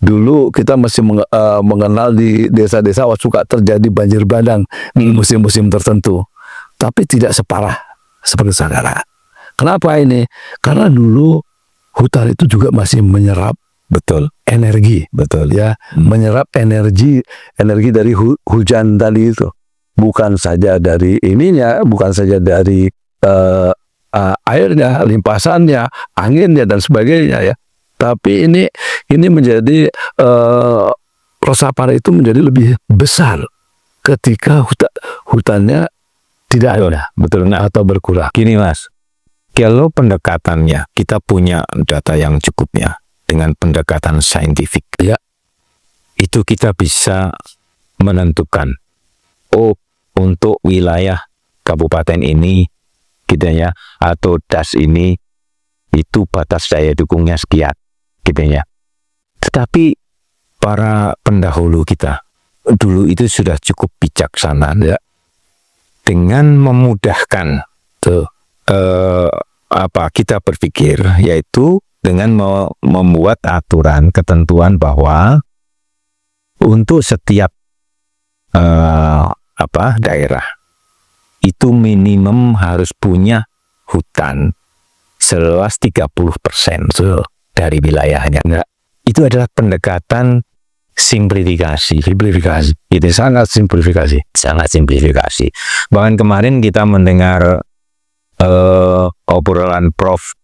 Dulu kita masih mengenal di desa-desa suka terjadi banjir bandang di musim-musim tertentu. Tapi tidak separah seperti sekarang. Kenapa ini? Karena dulu hutan itu juga masih menyerap energi, ya, menyerap energi dari hujan tadi itu. Bukan saja dari ininya, bukan saja dari airnya, limpasannya, anginnya dan sebagainya, ya. Tapi ini menjadi resapan itu menjadi lebih besar ketika hutannya tidak ada, atau berkurang. Gini Mas, kalau pendekatannya kita punya data yang cukupnya dengan pendekatan saintifik, ya, itu kita bisa menentukan, untuk wilayah kabupaten ini, gitu ya, atau das ini, itu batas daya dukungnya sekian, gitu ya. Tetapi para pendahulu kita dulu itu sudah cukup bijaksana, ya, dengan memudahkan kita berpikir, yaitu dengan membuat aturan ketentuan bahwa untuk setiap daerah itu minimum harus punya hutan seluas 30% dari wilayahnya. Itu adalah pendekatan simplifikasi. Itu sangat simplifikasi. Bahkan kemarin kita mendengar obrolan Prof.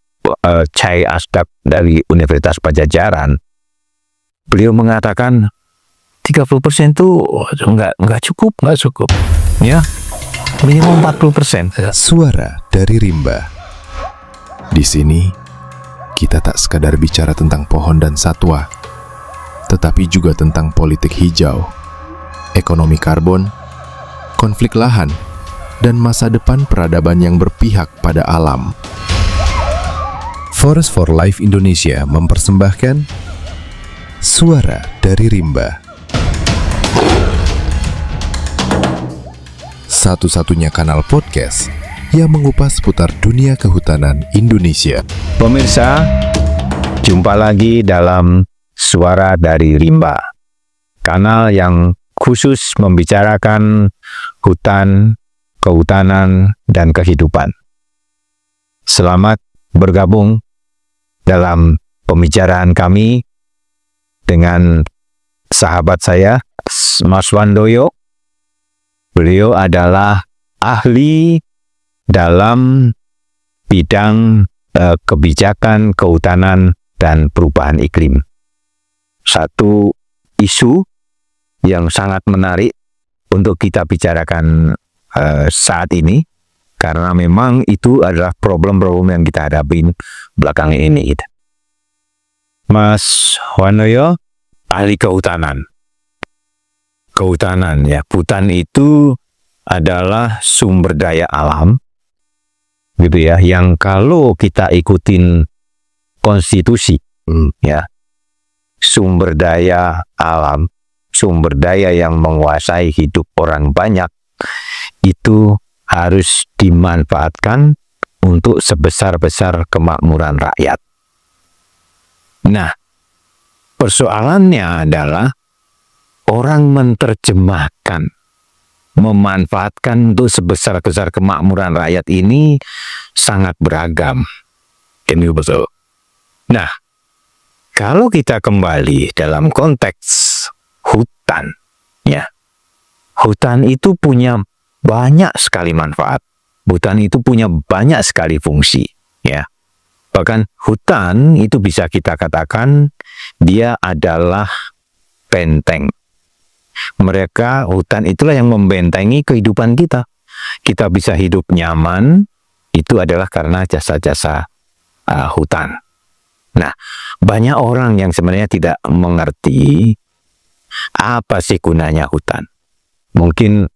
Chai Asdaq dari Universitas Padjadjaran. Beliau mengatakan 30% itu nggak cukup. Ya, minimum 40%. Suara dari Rimba. Di sini kita tak sekadar bicara tentang pohon dan satwa, tetapi juga tentang politik hijau, ekonomi karbon, konflik lahan, dan masa depan peradaban yang berpihak pada alam. Forest for Life Indonesia mempersembahkan Suara dari Rimba. Satu-satunya kanal podcast yang mengupas seputar dunia kehutanan Indonesia. Pemirsa, jumpa lagi dalam Suara dari Rimba, kanal yang khusus membicarakan hutan, kehutanan, dan kehidupan. Selamat bergabung dalam pembicaraan kami dengan sahabat saya, Mas Wandoyo. Beliau adalah ahli dalam bidang kebijakan, kehutanan, dan perubahan iklim. Satu isu yang sangat menarik untuk kita bicarakan saat ini, karena memang itu adalah problem-problem yang kita hadapin belakangan ini. Mas Wandoyo, ahli kehutanan. Kehutanan, ya, hutan itu adalah sumber daya alam, gitu ya, yang kalau kita ikutin konstitusi, ya, sumber daya alam, sumber daya yang menguasai hidup orang banyak, itu harus dimanfaatkan untuk sebesar-besar kemakmuran rakyat. Nah, persoalannya adalah orang menerjemahkan, memanfaatkan untuk sebesar-besar kemakmuran rakyat ini sangat beragam. Ini betul. Nah, kalau kita kembali dalam konteks hutan, ya, hutan itu punya banyak sekali manfaat. Hutan itu punya banyak sekali fungsi, ya. Bahkan hutan itu bisa kita katakan dia adalah benteng. Hutan itulah yang membentengi kehidupan kita. Kita bisa hidup nyaman, itu adalah karena jasa-jasa hutan. Nah, banyak orang yang sebenarnya tidak mengerti apa sih gunanya hutan. Mungkin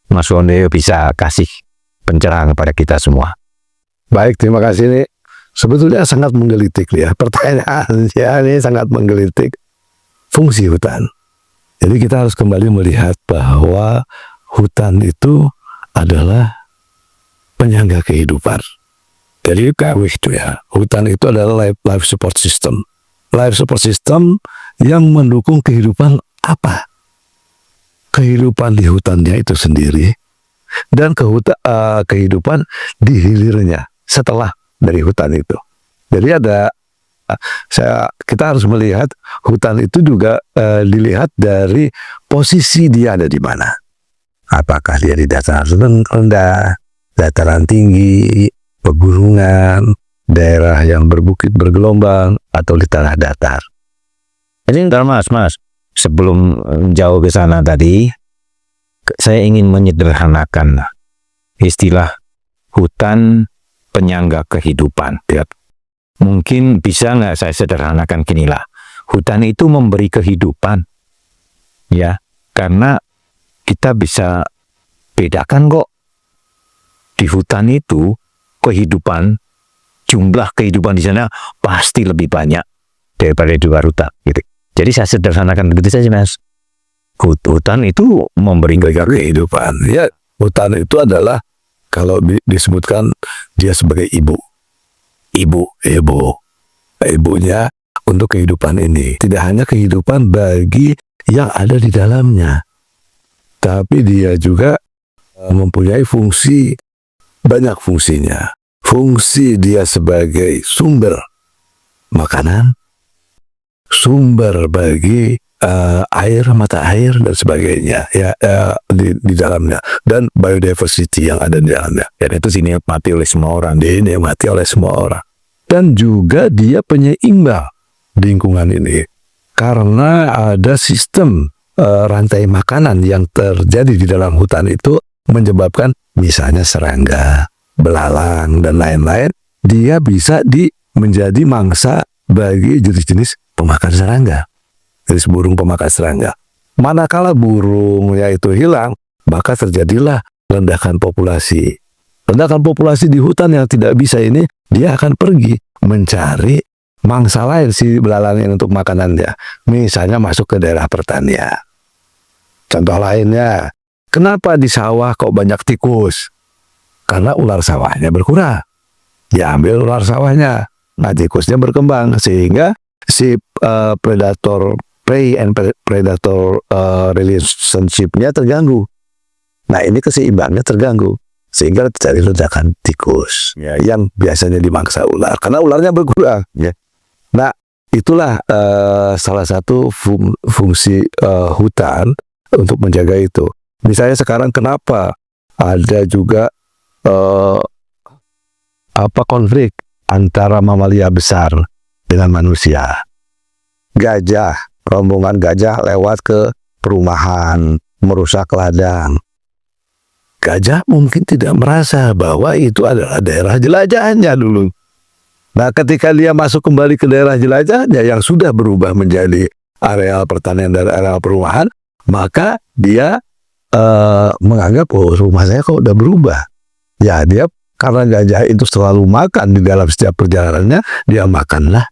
Mas Wandoyo bisa kasih pencerahan kepada kita semua. Baik, terima kasih. Ini sebetulnya sangat menggelitik, ya. Pertanyaannya ini sangat menggelitik. Fungsi hutan. Jadi kita harus kembali melihat bahwa hutan itu adalah penyangga kehidupan. Jadi itu, ya, hutan itu adalah life support system. life support system yang mendukung kehidupan apa? Kehidupan di hutannya itu sendiri dan kehidupan di hilirnya setelah dari hutan itu. Jadi kita harus melihat hutan itu juga dilihat dari posisi dia ada di mana. Apakah dia di dataran rendah, dataran tinggi, pegunungan, daerah yang berbukit bergelombang, atau di tanah datar. Jadi ntar mas, sebelum jauh ke sana tadi, saya ingin menyederhanakan istilah hutan penyangga kehidupan. Ya. Mungkin bisa nggak saya sederhanakan ginilah, hutan itu memberi kehidupan, ya, karena kita bisa bedakan kok di hutan itu kehidupan, jumlah kehidupan di sana pasti lebih banyak daripada di luar hutan, gitu. Jadi saya sederhanakan begitu saja mas. Hutan itu memberi kehidupan. Ya, hutan itu adalah kalau disebutkan dia sebagai ibunya untuk kehidupan ini. Tidak hanya kehidupan bagi yang ada di dalamnya, tapi dia juga mempunyai banyak fungsinya. Fungsi dia sebagai sumber makanan, sumber bagi air, mata air dan sebagainya, ya, di dalamnya, dan biodiversity yang ada di dalamnya. Dan itu dinikmati oleh semua orang, dan juga dia penyeimbang lingkungan ini karena ada sistem rantai makanan yang terjadi di dalam hutan itu menyebabkan misalnya serangga, belalang dan lain-lain, dia bisa menjadi mangsa bagi jenis-jenis pemakan serangga. Jenis burung pemakan serangga. Manakala burungnya itu hilang, maka terjadilah ledakan populasi. Ledakan populasi di hutan yang tidak bisa ini, dia akan pergi mencari mangsa lain si belalang ini untuk makanannya. Misalnya masuk ke daerah pertanian. Contoh lainnya, kenapa di sawah kok banyak tikus? Karena ular sawahnya berkurang. Diambil ular sawahnya. Nah, tikusnya berkembang sehingga si prey and predator relationship-nya terganggu. Nah, ini keseimbangnya terganggu sehingga terjadi ledakan tikus, ya, yang biasanya dimangsa ular karena ularnya berkurang, ya. Nah, itulah salah satu fungsi hutan untuk menjaga itu. Misalnya sekarang kenapa ada juga konflik antara mamalia besar dengan manusia. Rombongan gajah lewat ke perumahan, merusak ladang. Gajah mungkin tidak merasa bahwa itu adalah daerah jelajahnya dulu. Nah, ketika dia masuk kembali ke daerah jelajahnya yang sudah berubah menjadi areal pertanian dan areal perumahan, maka dia menganggap, oh, rumah saya kok udah berubah. Ya, dia karena gajah itu selalu makan di dalam setiap perjalanannya, dia makanlah.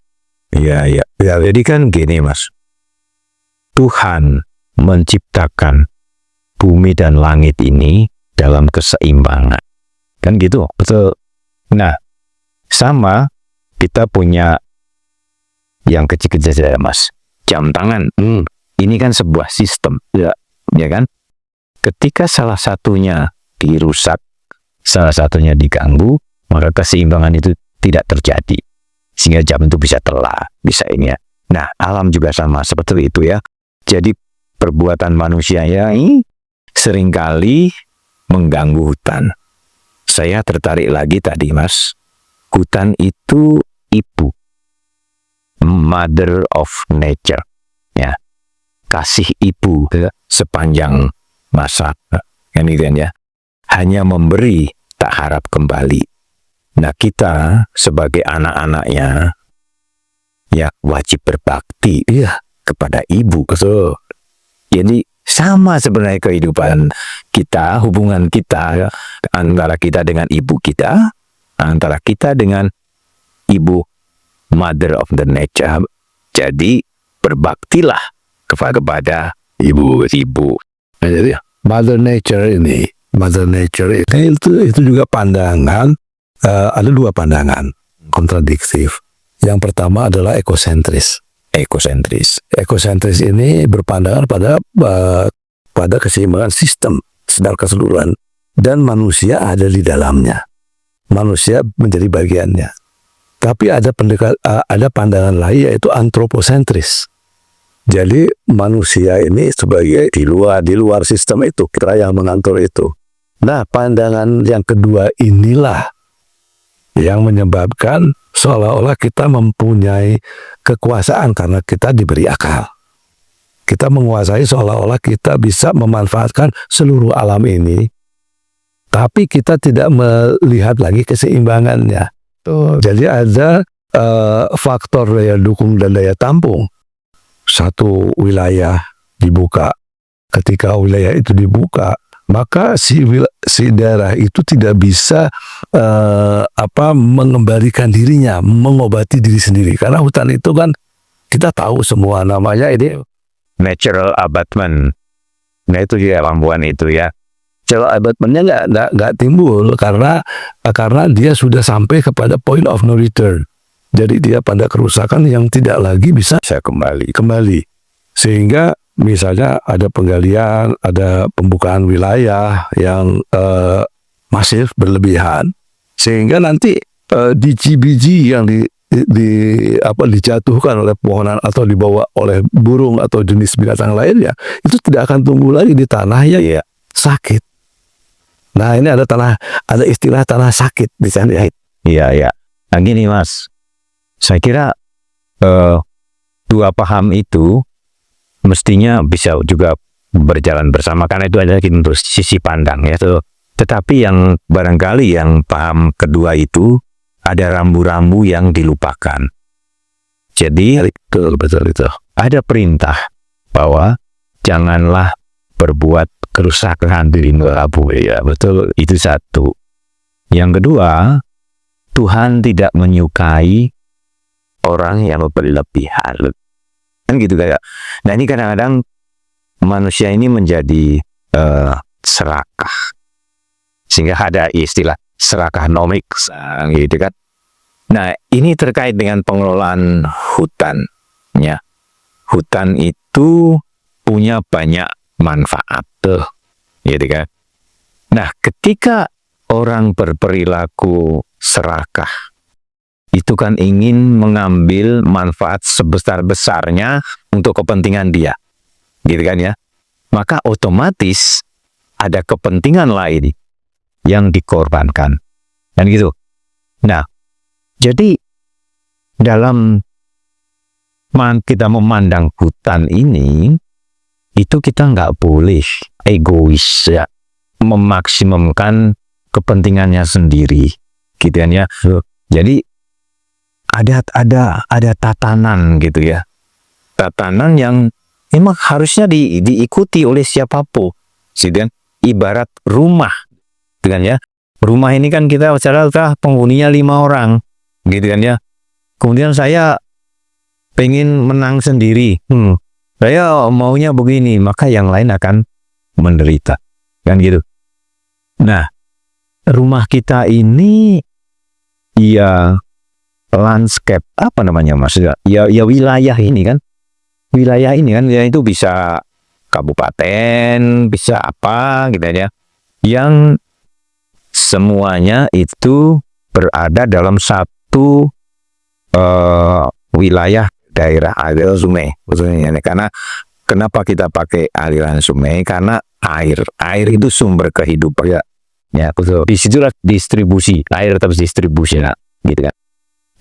Iya. Jadi kan gini mas, Tuhan menciptakan bumi dan langit ini dalam keseimbangan. Kan gitu? Betul. Nah, sama kita punya yang kecil-kecil saja mas, jam tangan. Ini kan sebuah sistem, ya kan? Ketika salah satunya dirusak, salah satunya diganggu, maka keseimbangan itu tidak terjadi. Sehingga jam itu bisa telat, bisa ini ya. Nah, alam juga sama seperti itu ya. Jadi perbuatan manusia ini seringkali mengganggu hutan. Saya tertarik lagi tadi mas, hutan itu ibu, mother of nature, ya, kasih ibu sepanjang masa, kan gitu ya. Hanya memberi, tak harap kembali. Nah, kita sebagai anak-anaknya ya wajib berbakti kepada ibu. Betul. Jadi sama sebenarnya kehidupan kita, hubungan kita antara kita dengan ibu kita, antara kita dengan ibu, mother of the nature. Jadi berbaktilah kepada ibu. Nah, jadi mother nature itu juga pandangan. Ada dua pandangan kontradiktif. Yang pertama adalah ekosentris. ekosentris. Ekosentris ini berpandangan pada keseimbangan sistem secara keseluruhan, dan manusia ada di dalamnya. Manusia menjadi bagiannya. Tapi ada pandangan lain, yaitu antroposentris. Jadi manusia ini sebagai di luar sistem itu, kita yang mengatur itu. Nah, pandangan yang kedua inilah yang menyebabkan seolah-olah kita mempunyai kekuasaan karena kita diberi akal. Kita menguasai, seolah-olah kita bisa memanfaatkan seluruh alam ini, tapi kita tidak melihat lagi keseimbangannya. Jadi ada faktor daya dukung dan daya tampung. Satu wilayah dibuka. Ketika wilayah itu dibuka, maka si daerah itu tidak bisa mengembalikan dirinya, mengobati diri sendiri. Karena hutan itu kan kita tahu semua namanya ini Natural abatement. Nah itu ya lampuan itu ya. natural abatement-nya nggak timbul karena dia sudah sampai kepada point of no return. Jadi dia pada kerusakan yang tidak lagi bisa kembali. Sehingga misalnya ada penggalian, ada pembukaan wilayah yang masif berlebihan, sehingga nanti biji-biji yang dijatuhkan oleh pohonan atau dibawa oleh burung atau jenis binatang lainnya itu tidak akan tumbuh lagi di tanah yang sakit. Nah, ini ada istilah tanah sakit di sana. Iya. Nah gini Mas, saya kira dua paham itu mestinya bisa juga berjalan bersama karena itu adalah menurut sisi pandang ya. Tetapi yang barangkali yang paham kedua itu ada rambu-rambu yang dilupakan. Jadi betul itu. Ada perintah bahwa janganlah berbuat kerusakan di rambu ya, betul, itu satu. Yang kedua, Tuhan tidak menyukai orang yang berlebihan. Kan gitu kayak. Nah ini kadang-kadang manusia ini menjadi serakah. Sehingga ada istilah serakah nomics gitu kan. Nah, ini terkait dengan pengelolaan hutan ya. Hutan itu punya banyak manfaat tuh. Gitu kan. Nah, ketika orang berperilaku serakah itu kan ingin mengambil manfaat sebesar-besarnya untuk kepentingan dia. Gitu kan ya. Maka otomatis ada kepentingan lain yang dikorbankan. Dan gitu. Nah, jadi dalam kita memandang hutan ini, itu kita nggak boleh egois ya, memaksimumkan kepentingannya sendiri. Gitu kan ya. Jadi ada tatanan gitu ya. Tatanan yang memang harusnya diikuti oleh siapapun. Gitu kan? Ibarat rumah. Gitu kan ya. Rumah ini kan kita secara penghuninya 5 orang. Gitu kan ya. Kemudian saya pengen menang sendiri. Saya maunya begini, maka yang lain akan menderita. Kan gitu. Nah, rumah kita ini ya landscape apa namanya maksudnya? Ya wilayah ini kan. Wilayah ini kan ya itu bisa kabupaten, bisa apa gitu ya. Yang semuanya itu berada dalam satu wilayah daerah aliran sungai. Karena kenapa kita pakai aliran sungai? Karena air itu sumber kehidupan ya betul. Disitulah distribusi air terus distribusi gitu kan.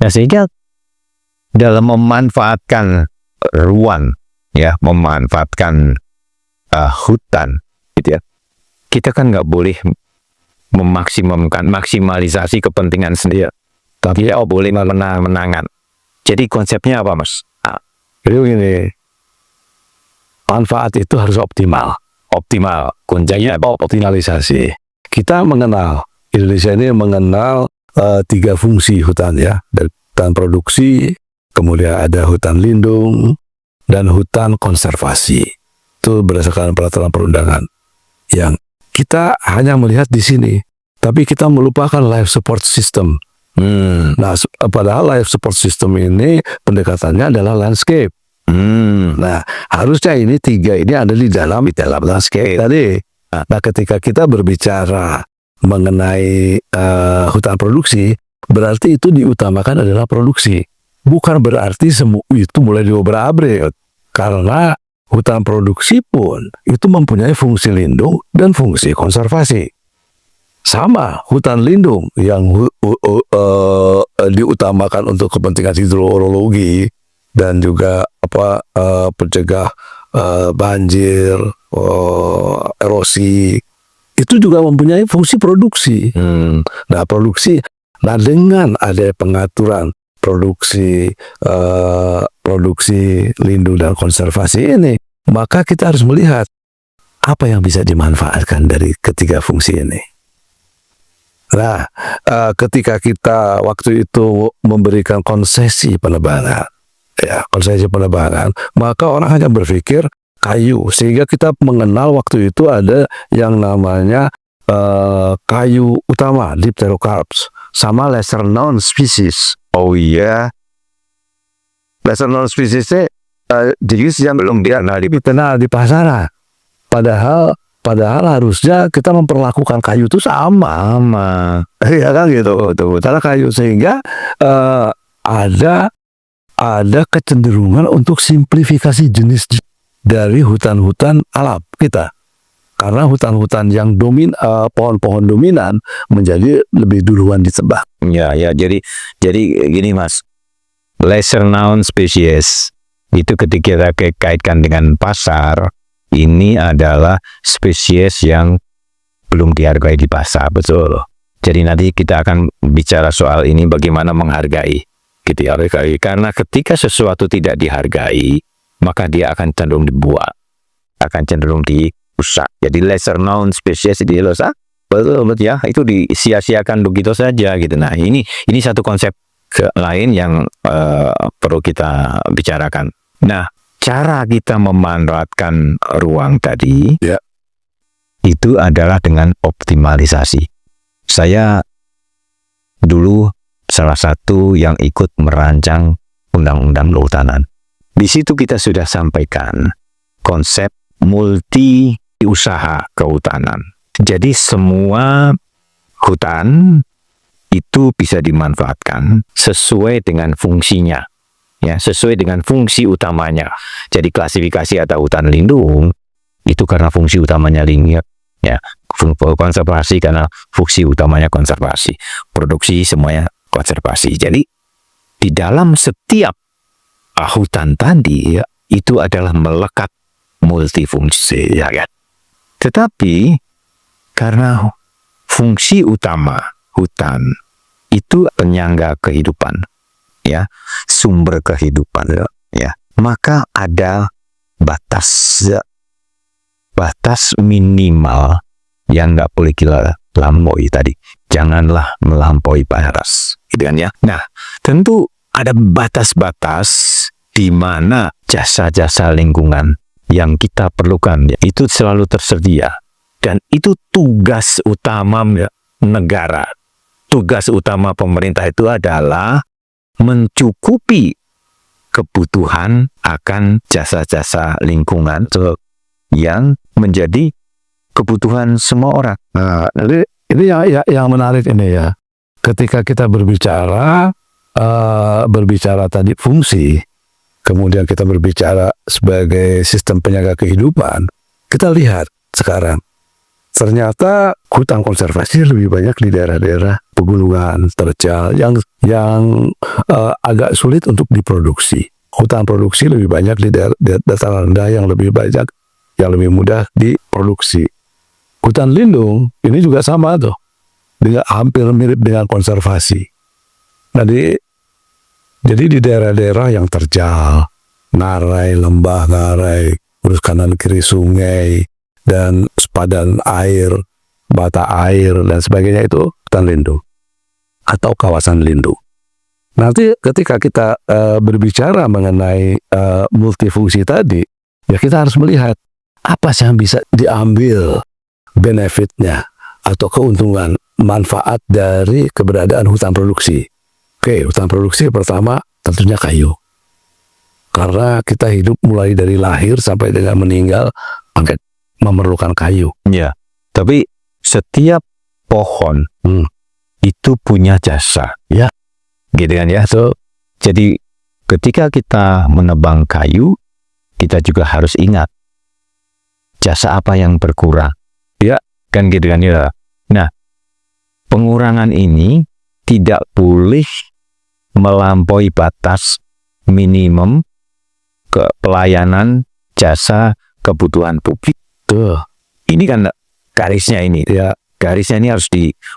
Nah sehingga dalam memanfaatkan ruang ya, memanfaatkan hutan gitu ya, kita kan nggak boleh maksimalisasi kepentingan sendiri, tapi boleh menangan. Jadi konsepnya apa Mas? Jadi begini, manfaat itu harus optimal. Kuncinya optimalisasi. Kita mengenal, Indonesia ini mengenal 3 fungsi hutan ya, hutan produksi, kemudian ada hutan lindung, dan hutan konservasi. Itu berdasarkan peraturan perundangan. Yang kita hanya melihat di sini, tapi kita melupakan life support system. Nah, padahal life support system ini pendekatannya adalah landscape. Nah, harusnya ini 3 ini ada di dalam landscape tadi. Nah, ketika kita berbicara mengenai hutan produksi, berarti itu diutamakan adalah produksi. Bukan berarti semua itu mulai diobrak-abrik. Karena hutan produksi pun itu mempunyai fungsi lindung dan fungsi konservasi. Sama hutan lindung yang diutamakan untuk kepentingan hidrologi dan juga pencegah banjir, erosi, itu juga mempunyai fungsi produksi. Nah, dengan ada pengaturan produksi lindung dan konservasi ini, maka kita harus melihat apa yang bisa dimanfaatkan dari ketiga fungsi ini. Nah, ketika kita waktu itu memberikan konsesi penebangan, maka orang hanya berpikir kayu, sehingga kita mengenal waktu itu ada yang namanya kayu utama, Dipterocarps, sama lesser known species. Oh iya, Lesser known spesiesnya jenis yang belum dikenal di pasaran. Padahal harusnya kita memperlakukan kayu itu sama. Ya kan gitu. Karena kayu, sehingga ada kecenderungan untuk simplifikasi jenis dari hutan-hutan alam kita. Karena hutan-hutan yang pohon-pohon dominan menjadi lebih duluan ditebang. Ya, jadi gini Mas, lesser known species itu ketika kita kaitkan dengan pasar, ini adalah spesies yang belum dihargai di pasar, betul. Jadi nanti kita akan bicara soal ini, bagaimana menghargai, gitu ya. Karena ketika sesuatu tidak dihargai, maka dia akan cenderung dibuang, akan cenderung dirusak. Jadi lesser known species dirusak, betul ya, itu disia-siakan begitu saja gitu. Nah, ini satu konsep lain yang perlu kita bicarakan. Nah, cara kita memanfaatkan ruang tadi itu adalah dengan optimalisasi. Saya dulu salah satu yang ikut merancang undang-undang kehutanan. Di situ kita sudah sampaikan konsep multi usaha kehutanan. Jadi semua hutan itu bisa dimanfaatkan sesuai dengan fungsinya, ya, sesuai dengan fungsi utamanya. Jadi klasifikasi atau hutan lindung itu karena fungsi utamanya lindung, ya, konservasi karena fungsi utamanya konservasi, produksi semuanya konservasi. Jadi di dalam setiap hutan tadi ya, itu adalah melekat multifungsi, ya kan. Tetapi karena fungsi utama hutan itu penyangga kehidupan, ya, sumber kehidupan, ya, maka ada batas minimal yang nggak boleh kita lampaui tadi. Janganlah melampaui batas, gitu kan ya. Nah, tentu ada batas-batas di mana jasa-jasa lingkungan yang kita perlukan ya, itu selalu tersedia, dan itu tugas utama negara. Tugas utama pemerintah itu adalah mencukupi kebutuhan akan jasa-jasa lingkungan yang menjadi kebutuhan semua orang. Nah, ini yang menarik ini ya. Ketika kita berbicara tadi fungsi, kemudian kita berbicara sebagai sistem penyangga kehidupan, kita lihat sekarang ternyata hutan konservasi lebih banyak di daerah-daerah pegunungan terjal yang agak sulit untuk diproduksi. Hutan produksi lebih banyak di dataran rendah yang lebih banyak, yang lebih mudah diproduksi. Hutan lindung ini juga sama tuh, dengan hampir mirip dengan konservasi. Nah, jadi di daerah-daerah yang terjal, ngarai, lembah ngarai, terus kanan kiri sungai, dan sepadan air, bata air, dan sebagainya, itu hutan lindung atau kawasan lindung. Nanti ketika kita berbicara mengenai multifungsi tadi, ya kita harus melihat apa sih yang bisa diambil benefitnya atau keuntungan manfaat dari keberadaan hutan produksi. Oke, hutan produksi pertama tentunya kayu. Karena kita hidup mulai dari lahir sampai dengan meninggal akan memerlukan kayu. Ya, tapi setiap pohon itu punya jasa. Ya. Gitu kan ya. So, Jadi ketika kita menebang kayu, kita juga harus ingat jasa apa yang berkurang. Ya, kan gitu kan ya. Nah, pengurangan ini tidak boleh melampaui batas minimum ke pelayanan jasa kebutuhan publik. tuh, Ini kan garisnya ini. ya, Garisnya ini harus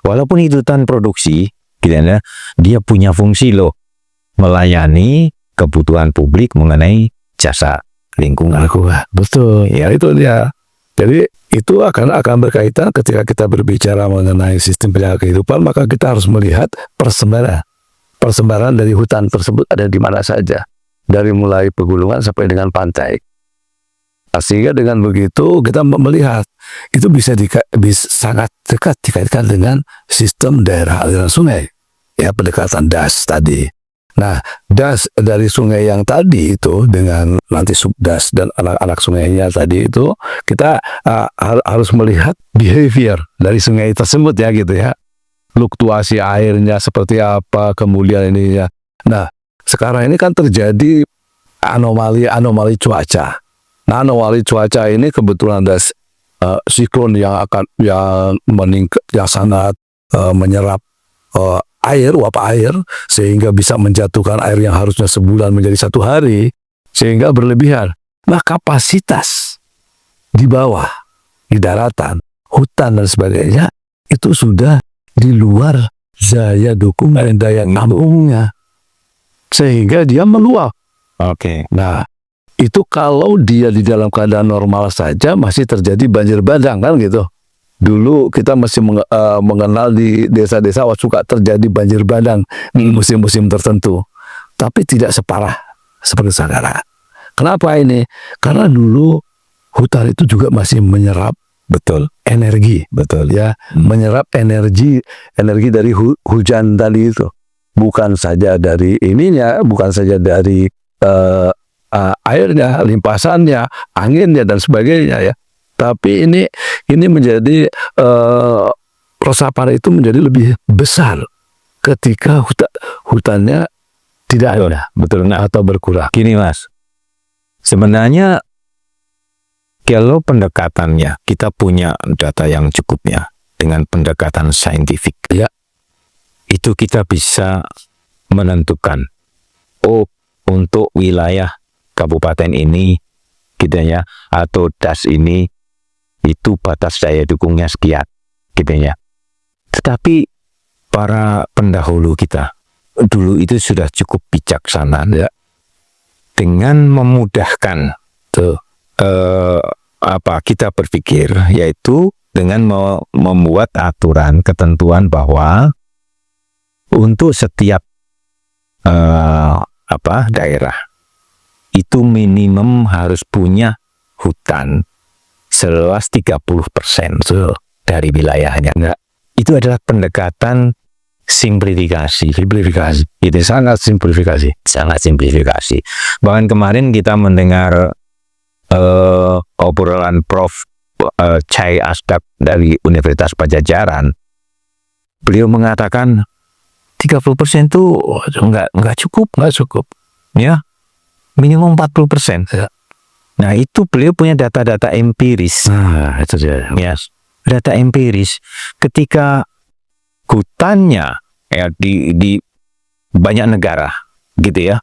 walaupun itu tan produksi, gitu ya, dia punya fungsi loh, melayani kebutuhan publik mengenai jasa lingkungan. betul. Ya itu dia. Jadi itu akan berkaitan ketika kita berbicara mengenai sistem penjaga kehidupan, maka kita harus melihat persembaran dari hutan tersebut ada di mana saja, dari mulai pegunungan sampai dengan pantai. Sehingga dengan begitu kita melihat itu bisa sangat dekat dikaitkan dengan sistem daerah aliran sungai, ya, pendekatan DAS tadi. Nah, DAS dari sungai yang tadi itu dengan nanti subdas dan anak-anak sungainya tadi itu, kita harus melihat behavior dari sungai tersebut, ya gitu ya. Fluktuasi airnya seperti apa, kemudian ininya. Nah, sekarang ini kan terjadi anomali cuaca. Nah, anomali cuaca ini kebetulan ada siklon yang meningkat, yang sangat menyerap uap air, sehingga bisa menjatuhkan air yang harusnya sebulan menjadi 1 hari, sehingga berlebihan. Nah, kapasitas di bawah, di daratan, hutan dan sebagainya, itu sudah di luar daya dukung dan daya nampungnya, sehingga dia meluap. Oke. Nah, itu kalau dia di dalam keadaan normal saja masih terjadi banjir bandang, kan gitu. Dulu kita masih mengenal di desa-desa suka terjadi banjir bandang di musim-musim tertentu, tapi tidak separah seperti sekarang. Kenapa ini? Karena dulu hutan itu juga masih menyerap energi, ya, menyerap energi dari hujan tadi itu, bukan saja dari ininya, bukan saja dari airnya, limpasannya, anginnya dan sebagainya, ya. Tapi ini menjadi resapan itu menjadi lebih besar ketika hutannya tidak ada, atau berkurang. Gini Mas, sebenarnya kalau pendekatannya kita punya data yang cukupnya dengan pendekatan saintifik, ya, itu kita bisa menentukan, untuk wilayah kabupaten ini, gitu ya, atau DAS ini, itu batas daya dukungnya sekian, gitu ya. Tetapi para pendahulu kita dulu itu sudah cukup bijaksana, ya, dengan memudahkan kita berpikir, yaitu dengan membuat aturan ketentuan bahwa untuk setiap daerah itu minimum harus punya hutan seluas 30% dari wilayahnya. Nah, itu adalah pendekatan simplifikasi. Itu sangat simplifikasi. Bahkan kemarin kita mendengar obrolan Prof. Chai Asdak dari Universitas Pajajaran. Beliau mengatakan 30% itu nggak cukup. Ya, minimum 40%. Ya. Nah, itu beliau punya data-data empiris. Nah, itu dia. Yes. Data empiris. Ketika hutannya ya di banyak negara, gitu ya,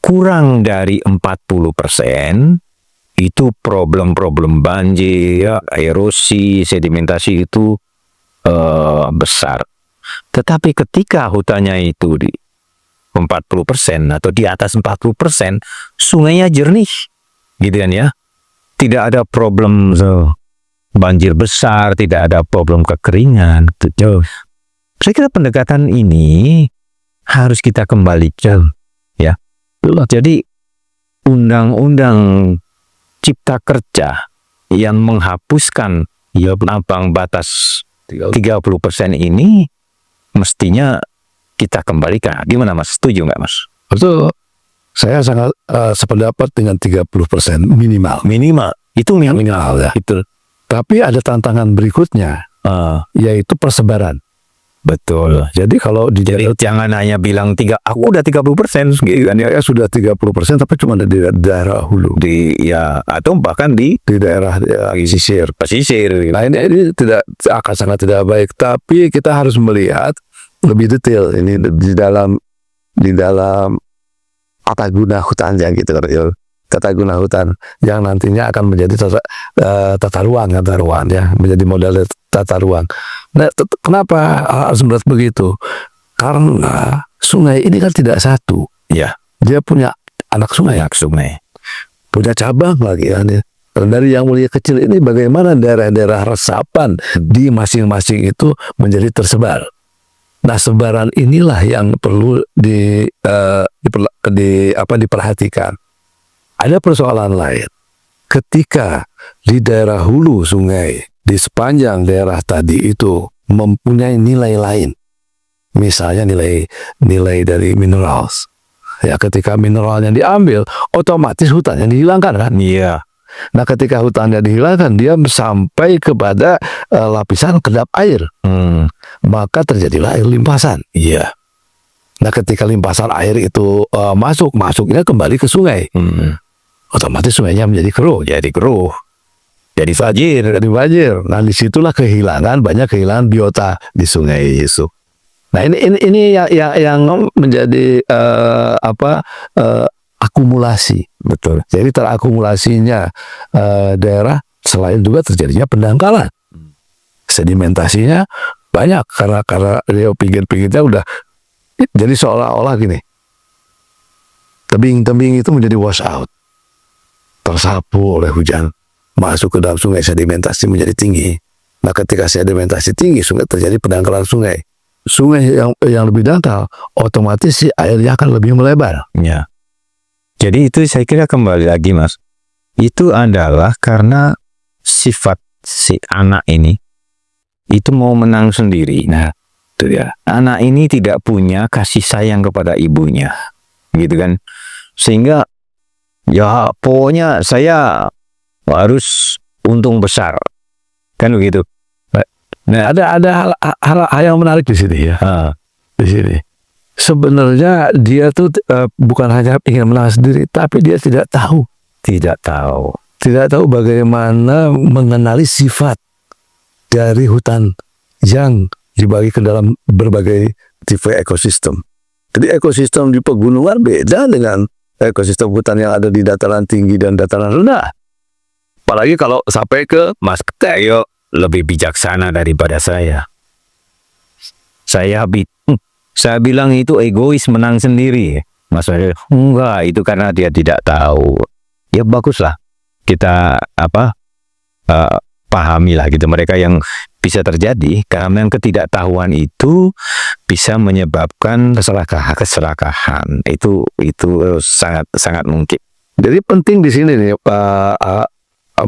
kurang dari 40%, itu problem banjir, ya, erosi, sedimentasi itu besar. Tetapi ketika hutannya itu di 40% atau di atas 40%, sungainya jernih, gitu kan ya. Tidak ada problem banjir besar, tidak ada problem kekeringan. Saya kira pendekatan ini harus kita kembalikan, ya. Jadi undang-undang Cipta Kerja yang menghapuskan ambang batas 30% ini mestinya kita kembalikan. Gimana Mas? Setuju nggak Mas? Betul. Saya sangat sependapat dengan 30% minimal. Minimal. Itu Minimal ya. Itu. Tapi ada tantangan berikutnya, yaitu persebaran. Betul. Jadi kalau di Jadi jangan hanya bilang aku udah 30% gitu kan ya. ya sudah 30%, tapi cuma di daerah hulu, Atau bahkan di di daerah pesisir. pesisir. Nah ini tidak akan sangat tidak baik. Tapi kita harus melihat lebih detail ini di dalam tata guna hutannya gitu kan ya. Tata guna hutan yang nantinya akan menjadi tata ruang ya, menjadi model tata ruang. Nah, kenapa harus berat begitu? Karena sungai ini kan tidak satu. Ya. Dia punya anak sungai, punya cabang lagi ya. Dan dari yang mulia kecil ini bagaimana daerah-daerah resapan di masing-masing itu menjadi tersebar. Nah, sebaran inilah yang perlu diperhatikan. Ada persoalan lain. Ketika di daerah hulu sungai, di sepanjang daerah tadi itu mempunyai nilai lain. Misalnya nilai dari minerals. Ya, ketika mineralnya diambil, otomatis hutannya dihilangkan kan? Iya. Nah, ketika hutannya dihilangkan, dia sampai kepada lapisan kedap air. Maka terjadilah air limpasan. Iya. Nah, ketika limpasan air itu masuknya kembali ke sungai. Otomatis sungainya menjadi keruh. Jadi banjir. Nah, disitulah banyak kehilangan biota di sungai itu. Nah, ini yang menjadi akumulasi. Betul. Jadi terakumulasinya daerah, selain juga terjadinya pendangkalan. Sedimentasinya banyak karena dia pinggir-pinggirnya udah jadi seolah-olah gini. Tebing-tebing itu menjadi wash out. Tersapu oleh hujan, masuk ke dalam sungai, sedimentasi menjadi tinggi. Nah, ketika sedimentasi tinggi, sungai terjadi pendangkalan sungai. Sungai yang lebih dangkal, otomatis si airnya akan lebih melebar. Ya. Jadi itu saya kira kembali lagi, Mas. Itu adalah karena sifat si anak ini itu mau menang sendiri. Nah, itu dia. Anak ini tidak punya kasih sayang kepada ibunya, gitu kan? Sehingga ya pokoknya saya harus untung besar, kan begitu. Nah, ada hal yang menarik di sini ya. Di sini sebenarnya dia tuh bukan hanya ingin menang sendiri, tapi dia tidak tahu bagaimana mengenali sifat dari hutan yang dibagi ke dalam berbagai tipe ekosistem. Jadi ekosistem di pegunungan beda dengan ekosistem hutan yang ada di dataran tinggi dan dataran rendah. Apalagi kalau sampai ke Mas Teo lebih bijaksana daripada saya. Saya bilang itu egois menang sendiri. Mas Teo, enggak, itu karena dia tidak tahu. Ya baguslah kita pahamilah gitu mereka yang bisa terjadi karena yang ketidaktahuan itu bisa menyebabkan keserakahan. Itu sangat mungkin. Jadi penting di sini nih Pak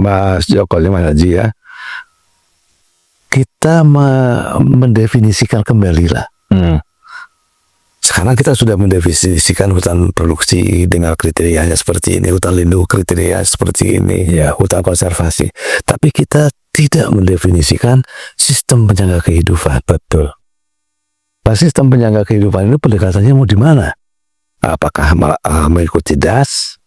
Mas Joko, Mas Haji ya. Kita mendefinisikan kembali lah. Sekarang kita sudah mendefinisikan hutan produksi dengan kriterianya seperti ini, hutan lindung kriteria seperti ini, ya hutan konservasi. Tapi kita tidak mendefinisikan sistem penyangga kehidupan. Betul. Nah, sistem penyangga kehidupan ini pendekatannya mau di mana? Apakah mengikuti DAS,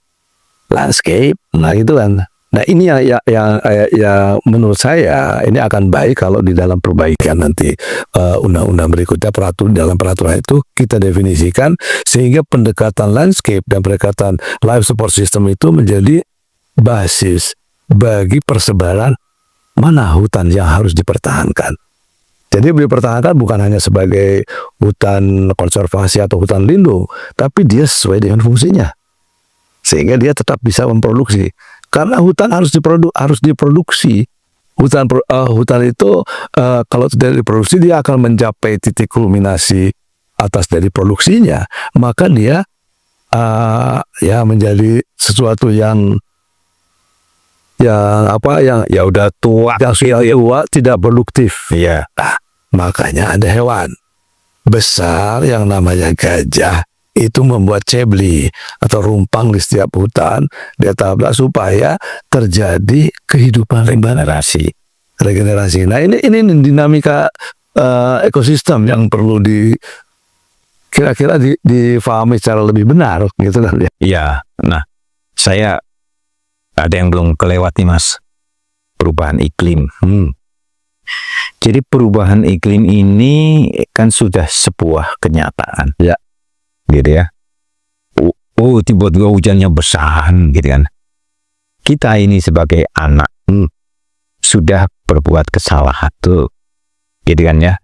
landscape, nah itu kan. Nah ini yang menurut saya ini akan baik kalau di dalam perbaikan nanti undang-undang berikutnya dalam peraturan itu kita definisikan sehingga pendekatan landscape dan pendekatan life support system itu menjadi basis bagi persebaran mana hutan yang harus dipertahankan. Jadi dipertahankan bukan hanya sebagai hutan konservasi atau hutan lindung, tapi dia sesuai dengan fungsinya sehingga dia tetap bisa memproduksi. Karena hutan harus diproduksi. Hutan itu kalau tidak diproduksi dia akan mencapai titik kulminasi atas dari produksinya. Maka dia ya menjadi sesuatu yang udah tua, yang sudah tua, tidak produktif. Iya. Nah, makanya ada hewan besar yang namanya gajah itu membuat cebli atau rumpang di setiap hutan dia tabrak supaya terjadi kehidupan regenerasi. Nah ini dinamika ekosistem yang perlu kira-kira difahami secara lebih benar gitu kan ya. Iya. Nah, saya ada yang belum kelewat nih Mas. Perubahan iklim. Jadi perubahan iklim ini kan sudah sebuah kenyataan. Ya. Gitu ya. Tiba-tiba hujannya besar gitu kan. Kita ini sebagai anak sudah berbuat kesalahan tuh. Gitu kan ya.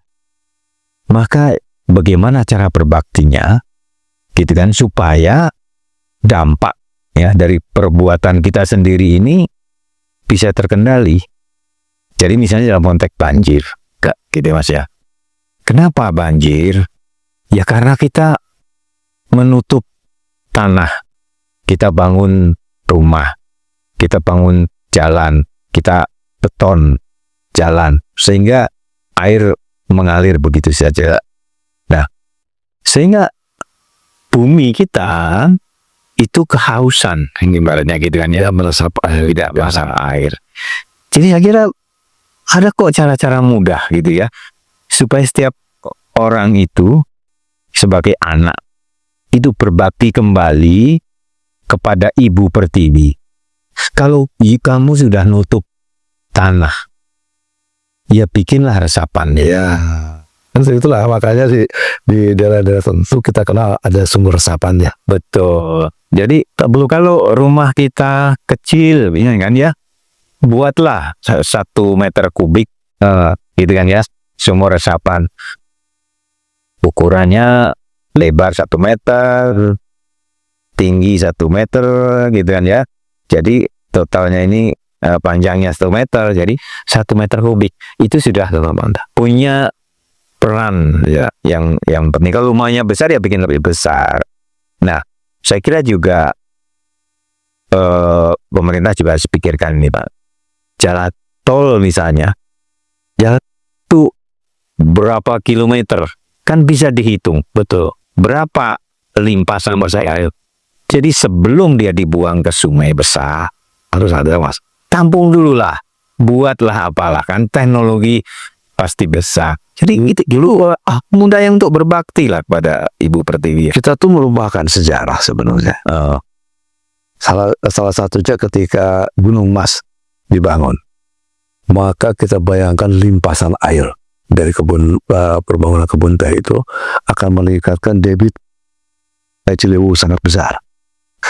Maka bagaimana cara berbaktinya gitu kan supaya dampak ya dari perbuatan kita sendiri ini bisa terkendali. Jadi misalnya dalam konteks banjir, gitu Mas ya. Kenapa banjir? Ya karena kita menutup tanah, kita bangun rumah, kita bangun jalan, kita beton jalan, sehingga air mengalir begitu saja. Nah, sehingga bumi kita itu kehausan, ibaratnya gitu kan ya, meresap air, tidak meresap air. Jadi saya kira ada kok cara-cara mudah gitu ya, supaya setiap orang itu sebagai anak itu berbakti kembali kepada Ibu Pertiwi. Kalau kamu sudah nutup tanah, ya bikinlah resapan ya. Itulah makanya di daerah-daerah tertentu kita kenal ada sumber resapannya. Betul. Jadi kalau rumah kita kecil, ya kan ya, buatlah 1 meter kubik, gitu kan ya, sumur resapan. Ukurannya lebar 1 meter, tinggi 1 meter, gitu kan ya. Jadi totalnya ini panjangnya 1 meter, jadi 1 meter kubik itu sudah punya peran ya yang penting. Kalau rumahnya besar ya bikin lebih besar. Nah, saya kira juga pemerintah juga harus pikirkan ini Pak. Jalan tol misalnya, jalan itu berapa kilometer kan bisa dihitung, betul. Berapa limpasan air. Jadi sebelum dia dibuang ke sungai besar harus ada Mas. Tampung dulu lah, buatlah apalah kan teknologi pasti besar. Jadi itu dulu mudah yang untuk berbakti lah kepada Ibu Pertiwi. Kita tuh melupakan sejarah sebenarnya. Salah satunya ketika Gunung Mas dibangun, maka kita bayangkan limpasan air dari perbangunan kebun teh itu akan meningkatkan debit Air Ciliwung sangat besar.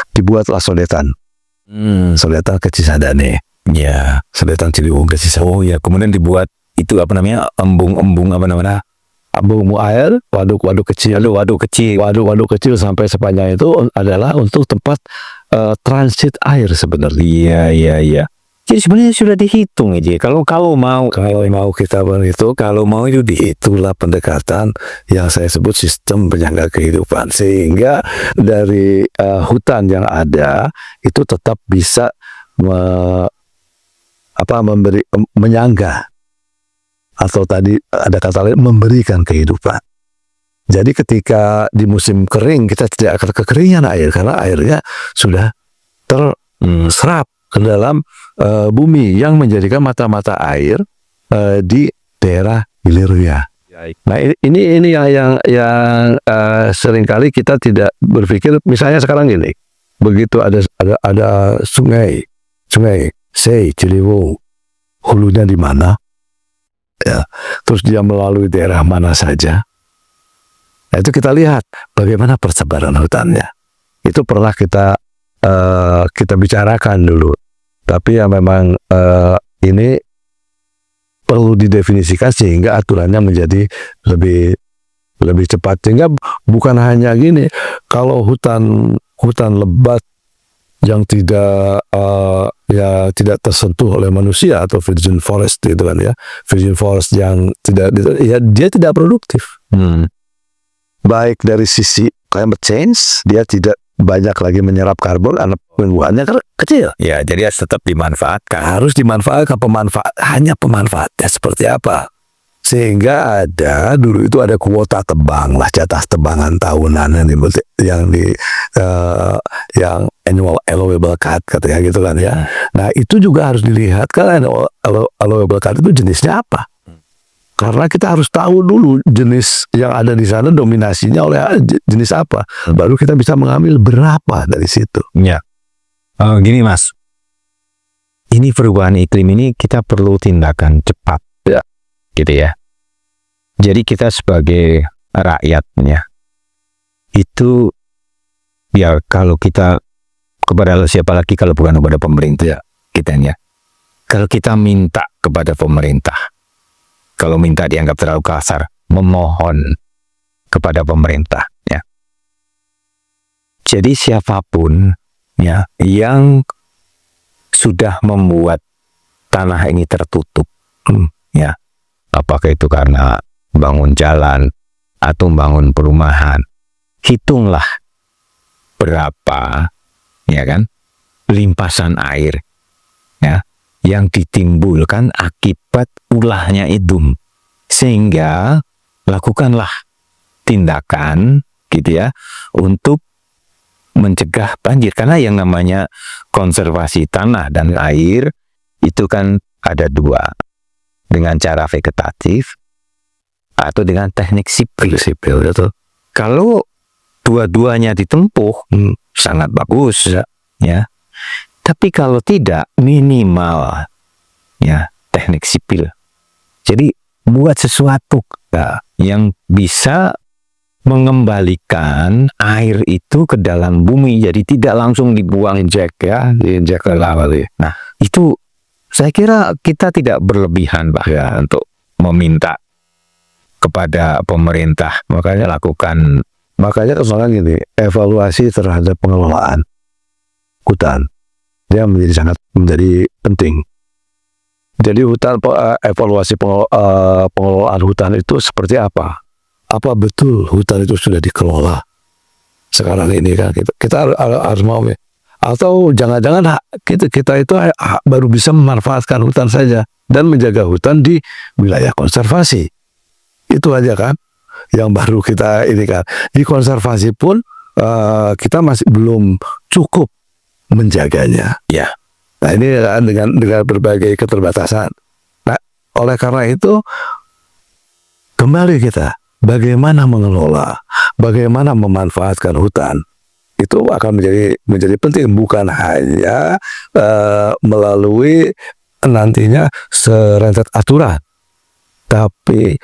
Dibuatlah sodetan, sodetan ke Cisadane. Ya, sodetan Ciliwung ke Cisadane. Oh ya, kemudian dibuat itu apa namanya, embung-embung apa namanya, embung air, waduk-waduk kecil, waduk-waduk kecil sampai sepanjang itu adalah untuk tempat transit air sebenarnya. Iya. Jadi sebenarnya sudah dihitung aja. Kalau mau kita berhitung, kalau mau itu itulah pendekatan yang saya sebut sistem penyangga kehidupan, sehingga dari hutan yang ada itu tetap bisa menyangga, atau tadi ada kata lain memberikan kehidupan. Jadi ketika di musim kering kita tidak akan kekeringan air karena airnya sudah terserap ke dalam bumi yang menjadikan mata-mata air di daerah hilirnya. Nah ini yang seringkali kita tidak berpikir. Misalnya sekarang gini, begitu ada sungai Ciliwung, hulunya di mana? Ya, terus dia melalui daerah mana saja. Nah, itu kita lihat bagaimana persebaran hutannya. Itu pernah kita bicarakan dulu. Tapi ya memang ini perlu didefinisikan sehingga aturannya menjadi lebih cepat. Sehingga bukan hanya gini, kalau hutan lebat yang tidak tersentuh oleh manusia atau virgin forest itu kan ya, virgin forest yang dia tidak produktif. Baik dari sisi climate change, dia tidak banyak lagi menyerap karbon karena pembuahannya kecil. Ya, jadi harus tetap dimanfaatkan. Harus dimanfaatkan. Hanya pemanfaatnya seperti apa? Sehingga dulu itu ada kuota tebang lah, jatah tebangan tahunan yang annual allowable cut katanya gitu kan ya. Nah itu juga harus dilihat kan allowable cut itu jenisnya apa. Karena kita harus tahu dulu jenis yang ada di sana dominasinya oleh jenis apa. Baru kita bisa mengambil berapa dari situ. Ya. Gini Mas, ini perubahan iklim ini kita perlu tindakan cepat. Ya. Gitu ya. Jadi kita sebagai rakyatnya itu ya kalau kita kepada siapa lagi kalau bukan kepada pemerintah kita ya. Kalau kita minta kepada pemerintah, kalau minta dianggap terlalu kasar, memohon kepada pemerintah ya. Jadi siapapun ya yang sudah membuat tanah ini tertutup ya, apakah itu karena bangun jalan atau bangun perumahan, hitunglah berapa ya kan limpasan air ya yang ditimbulkan akibat ulahnya itu, sehingga lakukanlah tindakan gitu ya untuk mencegah banjir. Karena yang namanya konservasi tanah dan air itu kan ada dua, dengan cara vegetatif atau dengan teknik sipil. Kalau dua-duanya ditempuh sangat bagus ya. Tapi kalau tidak, minimal ya teknik sipil. Jadi buat sesuatu yang bisa mengembalikan air itu ke dalam bumi, jadi tidak langsung dibuang diinjek ke laut. Nah itu saya kira kita tidak berlebihan ya untuk meminta kepada pemerintah. Makanya gini, evaluasi terhadap pengelolaan hutan dia menjadi penting. Jadi evaluasi pengelolaan hutan itu seperti apa? Apa betul hutan itu sudah dikelola sekarang ini kan? Kita harus mau, atau jangan-jangan kita itu baru bisa memanfaatkan hutan saja dan menjaga hutan di wilayah konservasi. Itu aja kan yang baru kita ini kan. Di konservasi pun kita masih belum cukup menjaganya ya. Nah ini dengan berbagai keterbatasan. Nah oleh karena itu kembali kita bagaimana mengelola, bagaimana memanfaatkan hutan itu akan menjadi penting, bukan hanya melalui nantinya serentet aturan, tapi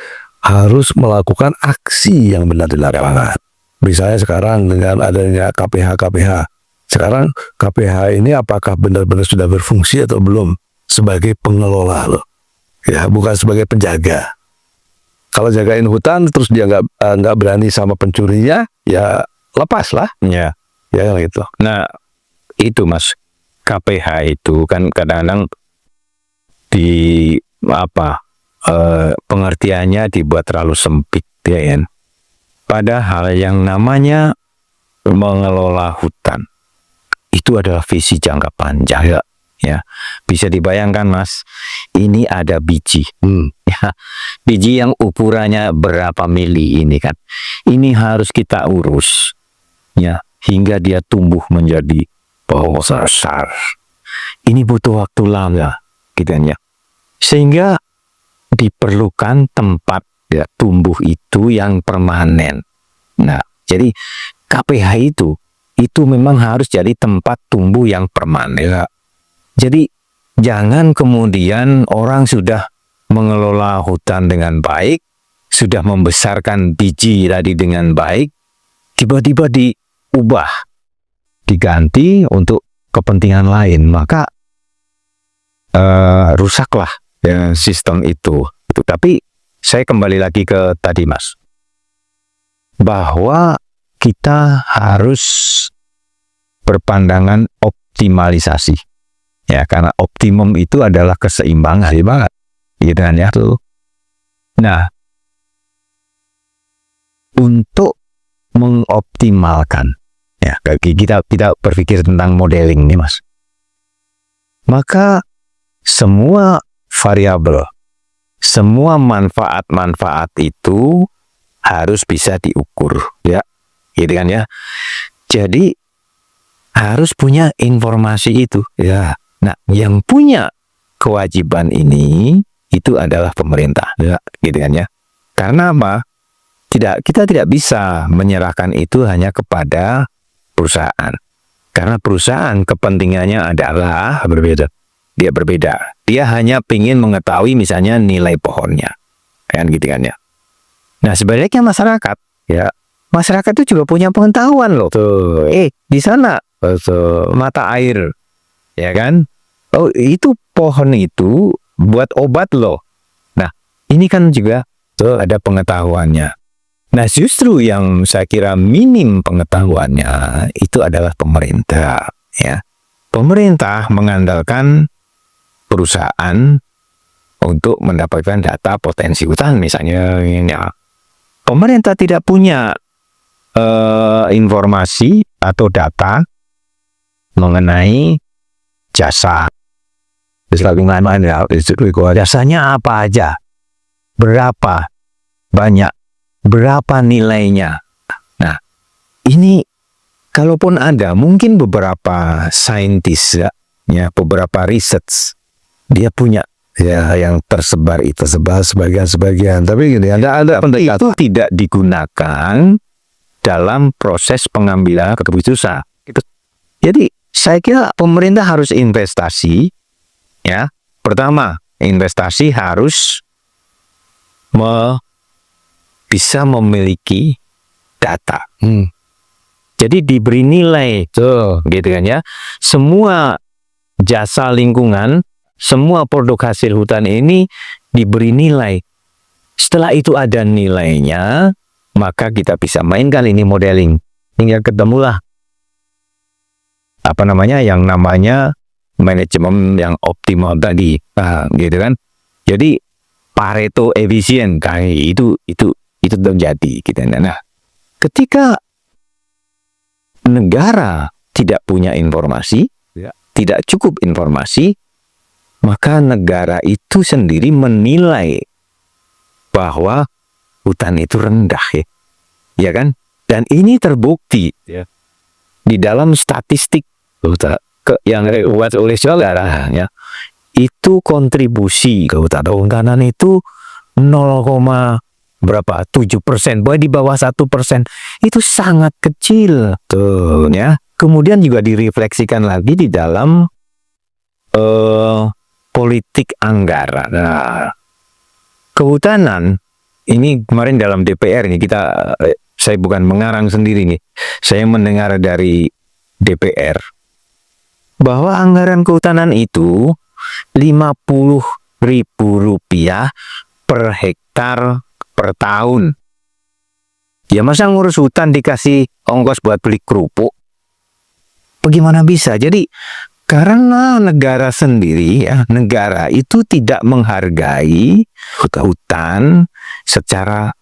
harus melakukan aksi yang benar di lapangan. Misalnya sekarang dengan adanya KPH, sekarang KPH ini apakah benar-benar sudah berfungsi atau belum sebagai pengelola loh, ya bukan sebagai penjaga. Kalau jagain hutan terus dia nggak berani sama pencurinya, ya lepas lah. Ya gitu. Nah itu Mas, KPH itu kan kadang-kadang di pengertiannya dibuat terlalu sempit ya kan. Padahal yang namanya mengelola hutan itu adalah visi jangka panjang ya. Bisa dibayangkan Mas, ini ada biji ya, biji yang ukurannya berapa mili ini kan. Ini harus kita urus ya hingga dia tumbuh menjadi pohon besar. Ini butuh waktu lama gitu ya. Sehingga diperlukan tempat ya, tumbuh itu yang permanen. Nah, jadi KPH itu memang harus jadi tempat tumbuh yang permanen. Ya. Jadi jangan kemudian orang sudah mengelola hutan dengan baik, sudah membesarkan biji tadi dengan baik, tiba-tiba diubah, diganti untuk kepentingan lain, maka rusaklah ya, sistem itu. Tapi saya kembali lagi ke tadi Mas, bahwa kita harus berpandangan optimalisasi ya, karena optimum itu adalah keseimbangan gitu kan ya. Nah untuk mengoptimalkan ya, kita berpikir tentang modeling nih Mas, maka semua variabel, semua manfaat-manfaat itu harus bisa diukur, ya, gitu kan ya. Jadi harus punya informasi itu, ya. Nah, yang punya kewajiban ini itu adalah pemerintah, ya, gitu kan ya. Karena apa? Kita tidak bisa menyerahkan itu hanya kepada perusahaan. Karena perusahaan kepentingannya adalah berbeda. Dia berbeda. Dia hanya ingin mengetahui misalnya nilai pohonnya, kan gitu kan ya. Nah, sebaliknya masyarakat, ya, masyarakat itu juga punya pengetahuan loh. Tuh. Di sana mata air, ya kan? Oh, itu pohon itu buat obat loh. Nah, ini kan juga ada pengetahuannya. Nah, justru yang saya kira minim pengetahuannya itu adalah pemerintah, ya. Pemerintah mengandalkan perusahaan untuk mendapatkan data potensi hutan misalnya, ya. Pemerintah tidak punya informasi atau data mengenai jasa. Jasanya apa aja? Berapa banyak? Berapa nilainya? Nah, ini kalaupun ada, mungkin beberapa saintis, ya, beberapa research dia punya, ya, yang tersebar sebagian, tapi gini, ada pendekatan itu tidak digunakan dalam proses pengambilan keputusan. Jadi saya kira pemerintah harus investasi, ya. Pertama, investasi harus bisa memiliki data. Jadi diberi nilai, gitu kan ya. Semua jasa lingkungan, semua produk hasil hutan ini diberi nilai. Setelah itu ada nilainya, maka kita bisa mainkan ini modeling. Hingga ketemulah yang namanya manajemen yang optimal tadi, gitu kan. Jadi Pareto efisien kayak itu terjadi, gitu. Nah, ketika negara tidak punya informasi, tidak cukup informasi, maka negara itu sendiri menilai bahwa hutan itu rendah, ya kan? Dan ini terbukti, ya, di dalam statistik yang dibuat oleh negara, ya, itu kontribusi kehutanan itu 0,7%, boleh di bawah 1%, itu sangat kecil, tuh, ya. Kemudian juga direfleksikan lagi di dalam politik anggaran. Nah, kehutanan ini kemarin dalam DPR ini saya bukan mengarang sendiri nih, saya mendengar dari DPR bahwa anggaran kehutanan itu Rp50.000 per hektar per tahun. Ya, masa ngurus hutan dikasih ongkos buat beli kerupuk? Bagaimana bisa? Jadi karena negara sendiri, ya, negara itu tidak menghargai hutan secara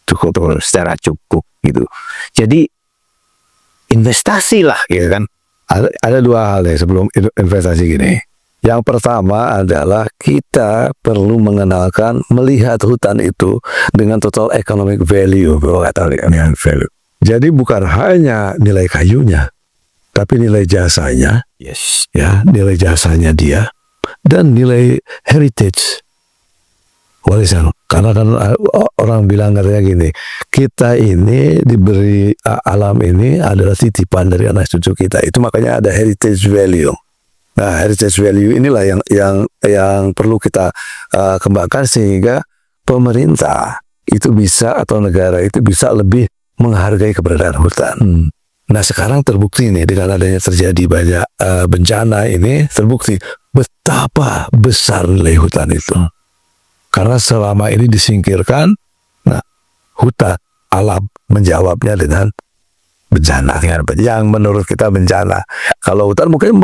cukup gitu. Jadi investasi lah, gitu kan. Ada dua hal ya sebelum investasi gini. Yang pertama adalah kita perlu melihat hutan itu dengan total economic value, Jadi bukan hanya nilai kayunya, tapi nilai jasanya, yes, ya, nilai jasanya dia, dan nilai heritage, warisan. Karena kan orang bilang katanya gini, kita ini diberi alam ini adalah titipan dari anak cucu kita. Itu makanya ada heritage value. Nah, heritage value inilah yang perlu kita kembangkan sehingga pemerintah itu bisa, atau negara itu bisa lebih menghargai keberadaan hutan. Nah, sekarang terbukti nih dengan adanya terjadi banyak bencana ini, terbukti betapa besar nilai hutan itu. Karena selama ini disingkirkan, nah, hutan alam menjawabnya dengan bencana, yang menurut kita bencana. Kalau hutan mungkin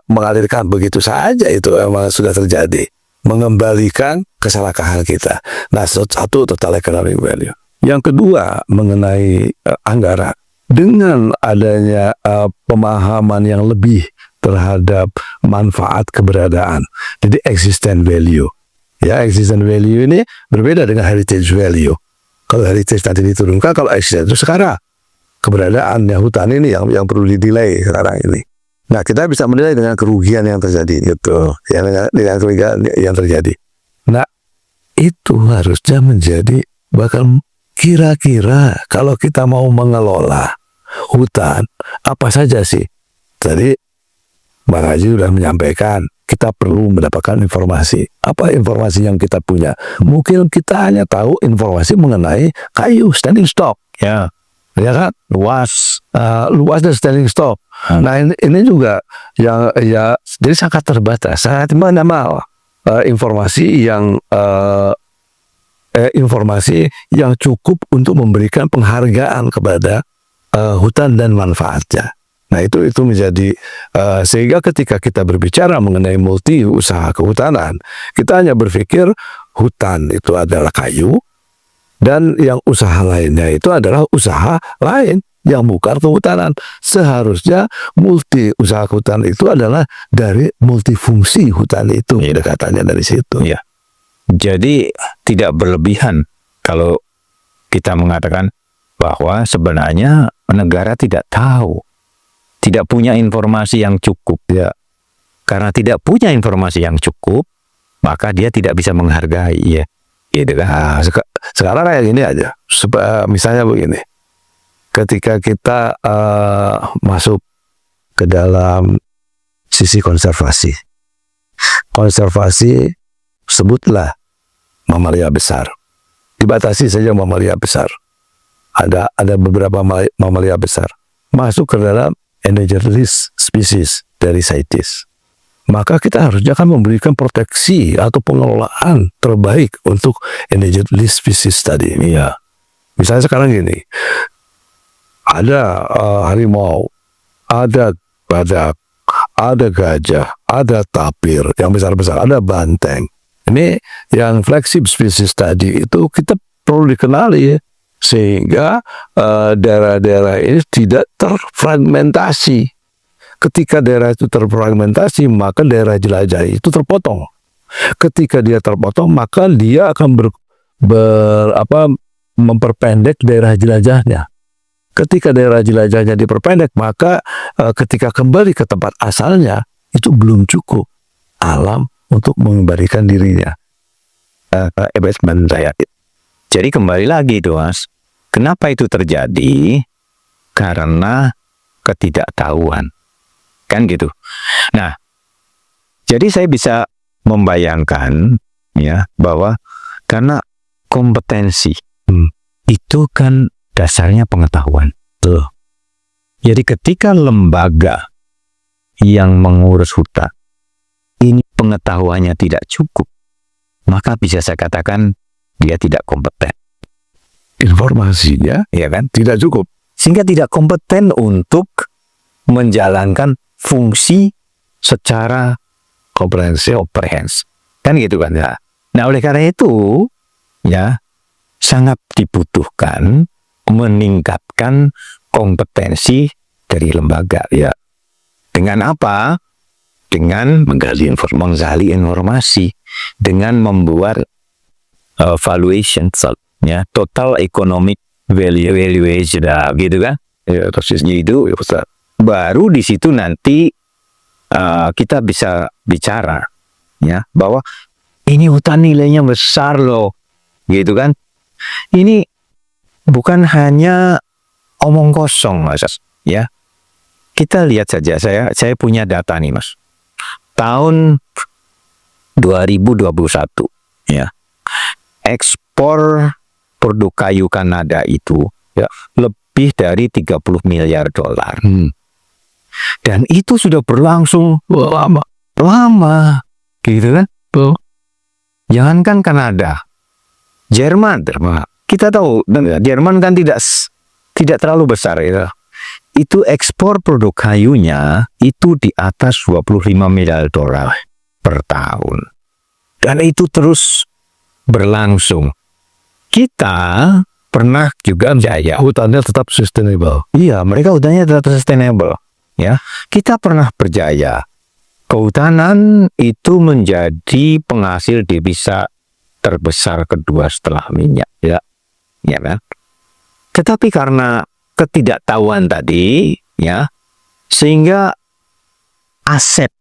mengalirkan begitu saja, itu memang sudah terjadi, mengembalikan keserakahan kita. Nah, satu total economic value. Yang kedua mengenai anggaran, dengan adanya pemahaman yang lebih terhadap manfaat keberadaan, jadi existent value. Ya, existence value ini berbeda dengan heritage value. Kalau heritage nanti diturunkan, kalau existence itu sekarang keberadaannya hutan ini yang perlu dinilai sekarang ini. Nah, kita bisa menilai dengan kerugian yang terjadi gitu, ya, dengan kerugian yang terjadi. Nah, itu harusnya menjadi bahkan kira-kira kalau kita mau mengelola hutan apa saja sih? Tadi Bang Haji sudah menyampaikan kita perlu mendapatkan informasi. Apa informasi yang kita punya? Mungkin kita hanya tahu informasi mengenai kayu standing stock, ya kan? Luas dan standing stock. Nah, ini juga yang ya jadi sangat terbatas, sangat minimal informasi yang cukup untuk memberikan penghargaan kepada hutan dan manfaatnya. Nah, itu menjadi sehingga ketika kita berbicara mengenai multi usaha kehutanan, kita hanya berpikir hutan itu adalah kayu dan yang usaha lainnya itu adalah usaha lain yang bukan kehutanan. Seharusnya multi usaha kehutanan itu adalah dari multifungsi hutan itu, pendekatannya dari situ. Ya. Jadi tidak berlebihan kalau kita mengatakan bahwa sebenarnya negara tidak tahu, tidak punya informasi yang cukup, ya. Karena tidak punya informasi yang cukup, maka dia tidak bisa menghargai, ya. Gitu kan? Nah, sekarang kayak gini aja. Misalnya begini. Ketika kita masuk ke dalam sisi konservasi. Konservasi sebutlah mamalia besar. Dibatasi saja mamalia besar. Ada beberapa mamalia besar masuk ke dalam endangered list species dari CITES. Maka kita harusnya kan memberikan proteksi atau pengelolaan terbaik untuk endangered list species tadi. Ya. Misalnya sekarang gini, ada harimau, ada badak, ada gajah, ada tapir yang besar-besar, ada banteng. Ini yang flagship species tadi itu kita perlu dikenali, ya. Sehingga daerah-daerah ini tidak terfragmentasi. Ketika daerah itu terfragmentasi, maka daerah jelajah itu terpotong. Ketika dia terpotong, maka dia akan memperpendek daerah jelajahnya. Ketika daerah jelajahnya diperpendek, maka ketika kembali ke tempat asalnya, itu belum cukup alam untuk mengembalikan dirinya. Jadi kembali lagi itu, Mas. Kenapa itu terjadi? Karena ketidaktahuan. Kan gitu. Nah, jadi saya bisa membayangkan, ya, bahwa karena kompetensi itu kan dasarnya pengetahuan. Tuh. Jadi ketika lembaga yang mengurus hutan ini pengetahuannya tidak cukup, maka bisa saya katakan dia tidak kompeten. Informasinya, ya kan, tidak cukup. Sehingga tidak kompeten untuk menjalankan fungsi secara komprehensif. Kan gitu kan, ya. Nah, oleh karena itu, ya, sangat dibutuhkan meningkatkan kompetensi dari lembaga, ya. Dengan apa? Dengan menggali informasi, dengan membuat valuation, ya, total economic valuation, gitu kan? Ya, persisnya itu, ya, Ustaz. Baru di situ nanti kita bisa bicara, ya, bahwa ini hutan nilainya besar loh, gitu kan? Ini bukan hanya omong kosong, Mas, ya. Kita lihat saja, saya punya data nih, Mas. Tahun 2021, ya, ekspor produk kayu Kanada itu, ya, lebih dari 30 miliar dolar. Dan itu sudah berlangsung lama, gitu kan? Jangankan Kanada, Jerman, kita tahu, Jerman kan tidak terlalu besar, ya. Itu ekspor produk kayunya itu di atas 25 miliar dolar per tahun. Dan itu terus berlangsung. Kita pernah juga menjaya Hutannya tetap sustainable. Iya, mereka hutannya tetap sustainable. Ya, kita pernah berjaya kehutanan itu menjadi penghasil devisa terbesar kedua setelah minyak, ya kan? Tetapi karena ketidaktahuan tadi, ya, sehingga aset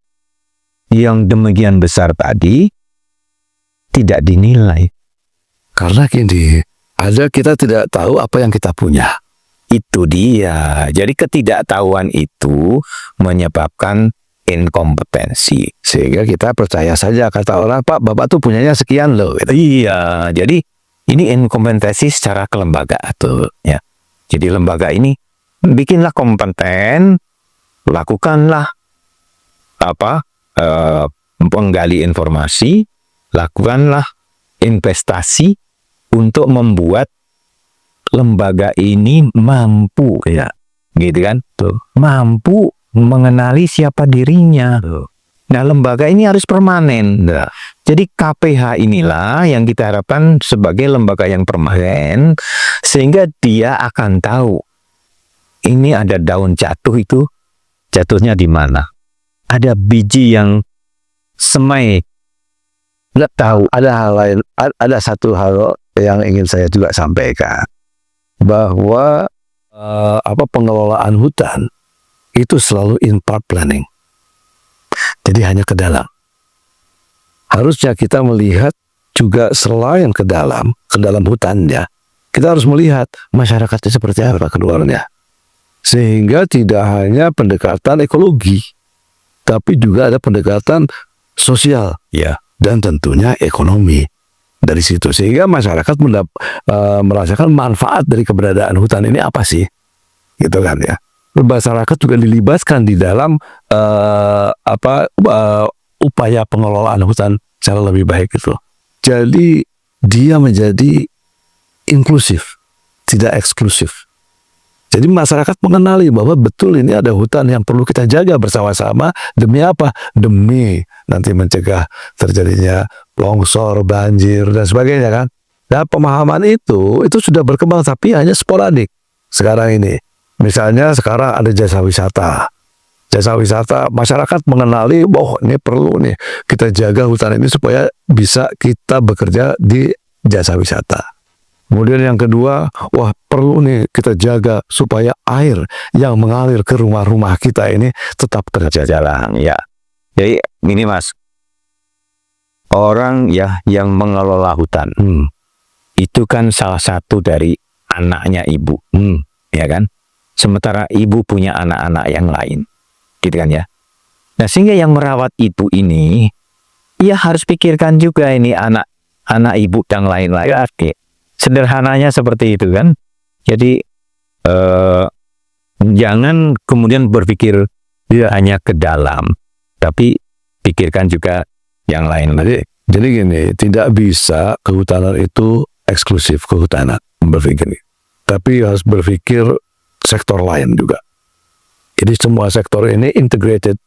yang demikian besar tadi tidak dinilai. Karena gini, kita tidak tahu apa yang kita punya. Itu dia. Jadi ketidaktahuan itu menyebabkan inkompetensi. Sehingga kita percaya saja kata orang, Pak, Bapak tuh punyanya sekian loh. Gitu. Iya, jadi ini inkompetensi secara kelembagaan tuh, ya. Jadi lembaga ini bikinlah kompeten, lakukanlah menggali informasi, lakukanlah investasi untuk membuat lembaga ini mampu, ya, gitu kan? Tuh, mampu mengenali siapa dirinya. Tuh. Nah, lembaga ini harus permanen. Nah, jadi KPH inilah yang kita harapkan sebagai lembaga yang permanen, sehingga dia akan tahu ini ada daun jatuh itu jatuhnya di mana. Ada biji yang semai. Nggak tahu, ada hal lain, ada satu hal yang ingin saya juga sampaikan, bahwa pengelolaan hutan itu selalu in part planning. Jadi hanya ke dalam. Harusnya kita melihat juga selain ke dalam hutannya, kita harus melihat masyarakatnya seperti apa keluarnya. Sehingga tidak hanya pendekatan ekologi, tapi juga ada pendekatan sosial, Ya. dan tentunya ekonomi dari situ. Sehingga masyarakat merasakan manfaat dari keberadaan hutan ini apa sih, gitu kan ya. Masyarakat juga dilibatkan di dalam upaya pengelolaan hutan secara lebih baik itu. Jadi dia menjadi inklusif, tidak eksklusif. Jadi masyarakat mengenali bahwa betul ini ada hutan yang perlu kita jaga bersama-sama. Demi apa? Demi nanti mencegah terjadinya longsor, banjir, dan sebagainya kan. Nah, pemahaman itu sudah berkembang tapi hanya sporadik sekarang ini. Misalnya sekarang ada jasa wisata. Jasa wisata, masyarakat mengenali, ini perlu nih kita jaga hutan ini supaya bisa kita bekerja di jasa wisata. Kemudian yang kedua, perlu nih kita jaga supaya air yang mengalir ke rumah-rumah kita ini tetap terjaga. Ya. Jadi ini Mas, orang ya yang mengelola hutan itu kan salah satu dari anaknya ibu, ya kan? Sementara ibu punya anak-anak yang lain, gitu kan ya? Nah, sehingga yang merawat ibu ini, ia harus pikirkan juga ini anak ibu yang lain-lain. Sederhananya seperti itu kan. Jadi jangan kemudian berpikir hanya ke dalam, tapi pikirkan juga yang lain. Jadi gini, tidak bisa kehutanan itu eksklusif kehutanan berpikir, tapi harus berpikir sektor lain juga. Jadi semua sektor ini integrated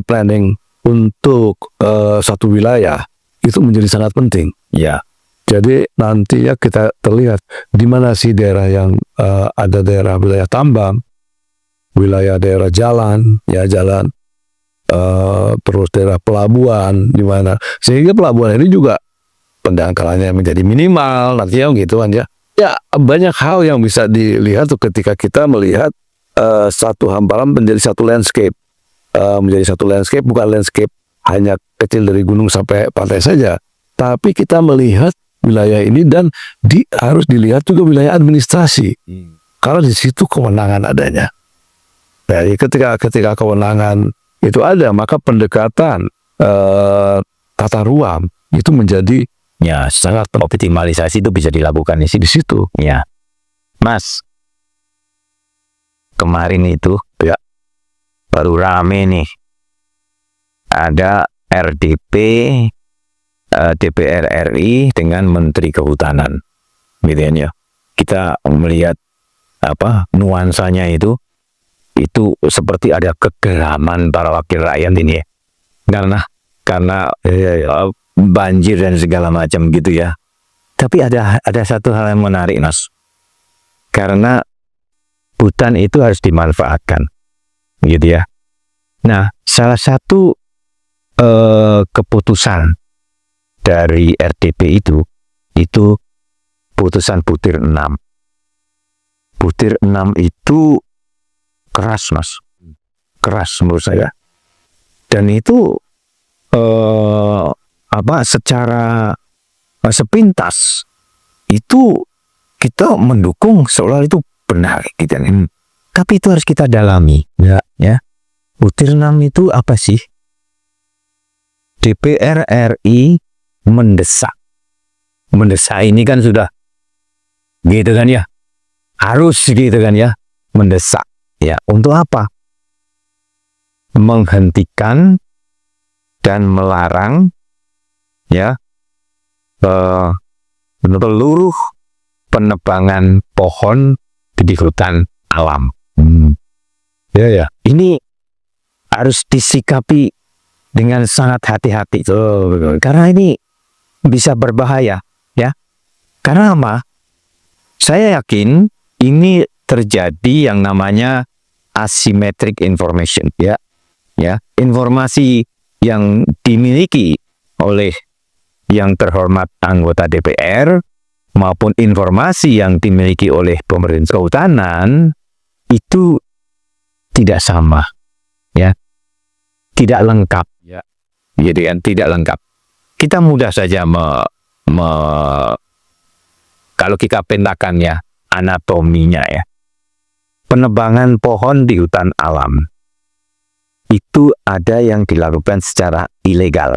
planning untuk satu wilayah itu menjadi sangat penting. Ya. Jadi nanti ya kita terlihat di mana sih daerah yang ada daerah wilayah tambang, wilayah daerah jalan, terus daerah pelabuhan di mana, sehingga pelabuhan ini juga pendangkalannya menjadi minimal nanti gitu kan ya. Ya, banyak hal yang bisa dilihat tuh ketika kita melihat satu hamparan menjadi satu landscape, bukan landscape hanya kecil dari gunung sampai pantai saja, tapi kita melihat wilayah ini dan harus dilihat juga wilayah administrasi, karena di situ kewenangan adanya. Jadi ketika kewenangan itu ada, maka pendekatan tata ruang itu menjadi sangat optimalisasi itu bisa dilakukan di situ. Ya, Mas, kemarin itu ya baru rame nih, ada RDP DPR RI dengan Menteri Kehutanan, gitu ya. Kita melihat nuansanya itu seperti ada kegeraman para wakil rakyat ini ya, karena banjir dan segala macam gitu ya. Tapi ada satu hal yang menarik, Mas, karena hutan itu harus dimanfaatkan, gitu ya. Nah, salah satu keputusan dari RDP itu putusan butir 6. Butir 6 itu keras, Mas. Keras menurut saya. Dan itu secara sepintas itu kita mendukung seolah itu benar gitu. Tapi itu harus kita dalami. Ya. Butir 6 itu apa sih? DPR RI mendesak. Mendesak ini kan sudah gitu kan ya. Harus gitu kan ya. Mendesak. Ya, untuk apa? Menghentikan dan melarang ya seluruh penebangan pohon di hutan alam. Ya. Ini harus disikapi dengan sangat hati-hati. Karena ini bisa berbahaya, ya. Karena apa? Saya yakin ini terjadi yang namanya asymmetric information, ya. Informasi yang dimiliki oleh yang terhormat anggota DPR maupun informasi yang dimiliki oleh pemerintah kehutanan itu tidak sama, ya, tidak lengkap, ya, jadi kan tidak lengkap. Kita mudah saja kalau kita pentakannya anatominya ya, penebangan pohon di hutan alam itu ada yang dilakukan secara ilegal,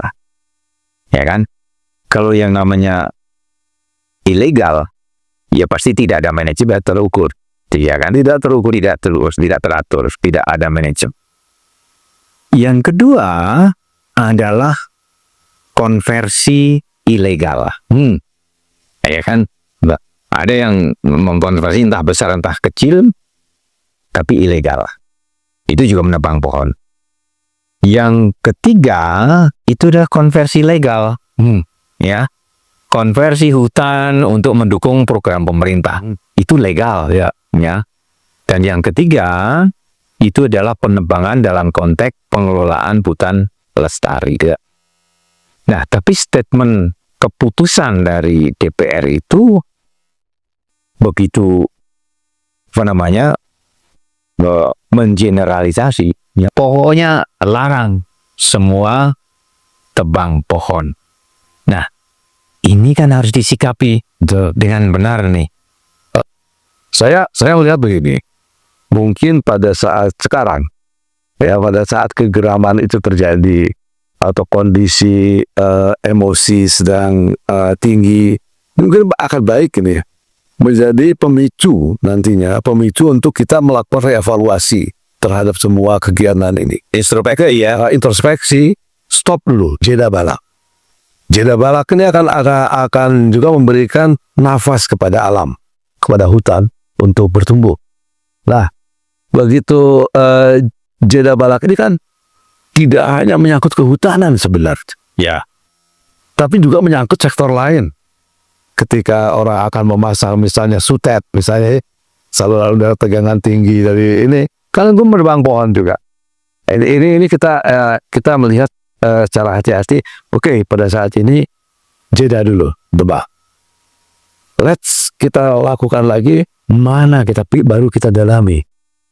ya kan? Kalau yang namanya ilegal, ya pasti tidak ada manajemen terukur, ya kan? Tidak terukur, tidak terus, tidak teratur, tidak ada manajemen. Yang kedua adalah konversi ilegal, ya kan? Ada yang mengkonversi entah besar entah kecil, tapi ilegal. Itu juga menebang pohon. Yang ketiga itu adalah konversi legal, ya, konversi hutan untuk mendukung program pemerintah itu legal, ya. Dan yang ketiga itu adalah penebangan dalam konteks pengelolaan hutan lestari, ya. Nah, tapi statement keputusan dari DPR itu begitu mengeneralisasi, ya, pokoknya larang semua tebang pohon. Nah, ini kan harus disikapi dengan benar nih. Saya melihat begini, mungkin pada saat sekarang, ya, pada saat kegeraman itu terjadi atau kondisi emosi sedang tinggi, mungkin akan baik ini ya, menjadi pemicu nantinya, pemicu untuk kita melakukan reevaluasi terhadap semua kegiatan ini. Introspeksi, stop dulu, jeda balak. Jeda balak ini akan juga memberikan nafas kepada alam, kepada hutan untuk bertumbuh. Nah, begitu jeda balak ini kan tidak hanya menyangkut kehutanan sebenarnya, Ya, tapi juga menyangkut sektor lain. Ketika orang akan memasang misalnya sutet, misalnya saluran udara tegangan tinggi dari ini, kan itu menebang pohon juga. Ini kita melihat secara hati-hati. Oke, pada saat ini jeda dulu, tebak. Let's kita lakukan lagi. Mana baru kita dalami.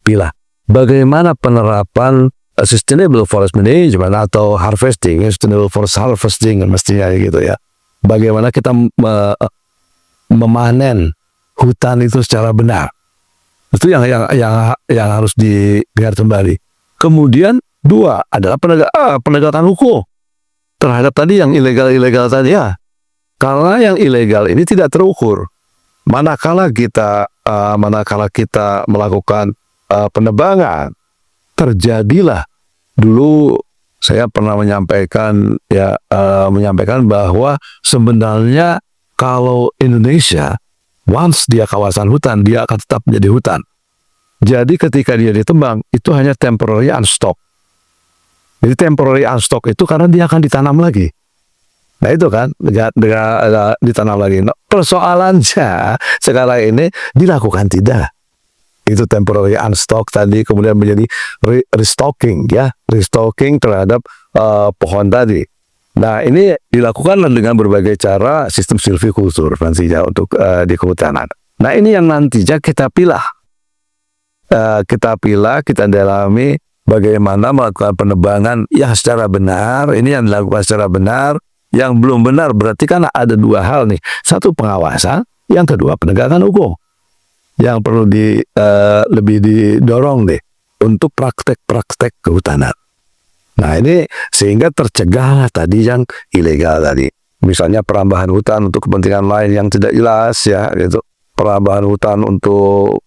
Pilih bagaimana penerapan sustainable forest management atau harvesting, sustainable forest harvesting mestinya gitu ya. Bagaimana kita memanen hutan itu secara benar. Itu yang harus dilihat kembali. Kemudian dua adalah penegakan hukum terhadap tadi yang ilegal tadi ya. Karena yang ilegal ini tidak terukur. Manakala kita melakukan penebangan, terjadilah dulu saya pernah menyampaikan bahwa sebenarnya kalau Indonesia once dia kawasan hutan, dia akan tetap menjadi hutan. Jadi ketika dia ditebang, itu hanya temporary unstock. Jadi temporary unstock itu karena dia akan ditanam lagi. Nah itu kan, ditanam lagi. Nah, persoalannya sekarang ini dilakukan tidak. itu temporary unstock tadi, kemudian menjadi restocking ya, restocking terhadap pohon tadi. Nah, ini dilakukan dengan berbagai cara sistem silvikultur nantinya untuk di kehutanan. Nah, ini yang nantinya kita pilah, kita dalami bagaimana melakukan penebangan yang secara benar. Ini yang dilakukan secara benar. Yang belum benar berarti kan ada dua hal nih. Satu, pengawasan, yang kedua penegakan hukum. Yang perlu lebih didorong deh untuk praktek-praktek kehutanan. Nah, ini sehingga tercegah tadi yang ilegal tadi. Misalnya perambahan hutan untuk kepentingan lain yang tidak jelas ya gitu. Perambahan hutan untuk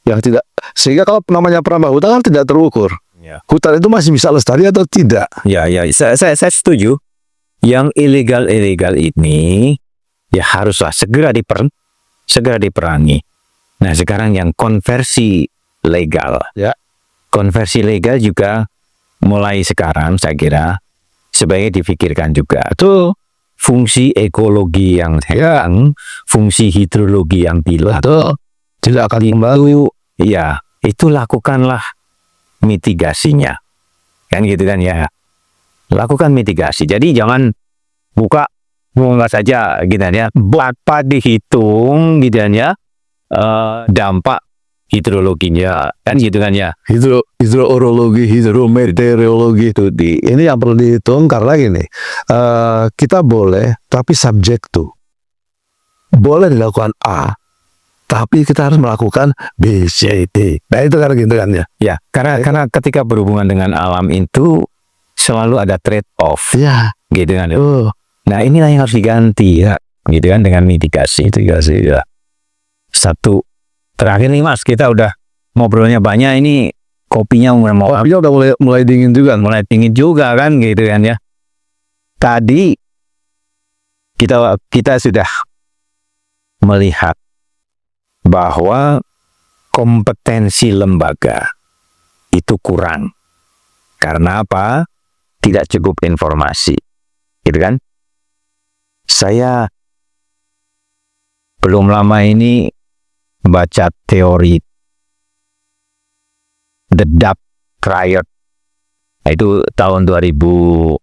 yang tidak, sehingga kalau namanya perambahan hutan kan tidak terukur. Ya. Hutan itu masih bisa lestari atau tidak? Ya, saya setuju. Yang ilegal ini ya haruslah segera diperangi. Nah, sekarang yang konversi legal. Ya. Konversi legal juga mulai sekarang saya kira sebaiknya difikirkan juga. Itu fungsi ekologi yang hilang, fungsi hidrologi yang hilang. Atau tidak akan kembali. Ya, itu lakukanlah mitigasinya. Kan gitu kan ya. Lakukan mitigasi. Jadi jangan buka saja gitu ya. Tanpa dihitung gitu ya. Dampak hidrologinya kan gitu kan ya. Hidroorologi, hidrometeorologi itu ini yang perlu dihitung karena gini, kita boleh tapi subject to. Boleh dilakukan A, tapi kita harus melakukan B, C, D. Nah, itu karena gitu kan ya. Ya, karena ketika berhubungan dengan alam itu selalu ada trade off. Ya. Gitu kan. Nah, inilah yang harus diganti ya. Gitu kan dengan mitigasi itu ya. Satu terakhir nih Mas, kita udah ngobrolnya banyak ini, kopinya udah mulai dingin juga. Mulai dingin juga kan gitu kan ya. Tadi kita sudah melihat bahwa kompetensi lembaga itu kurang. Karena apa? Tidak cukup informasi. Gitu kan? Saya belum lama ini baca teori The Dap Riot. Itu tahun 2002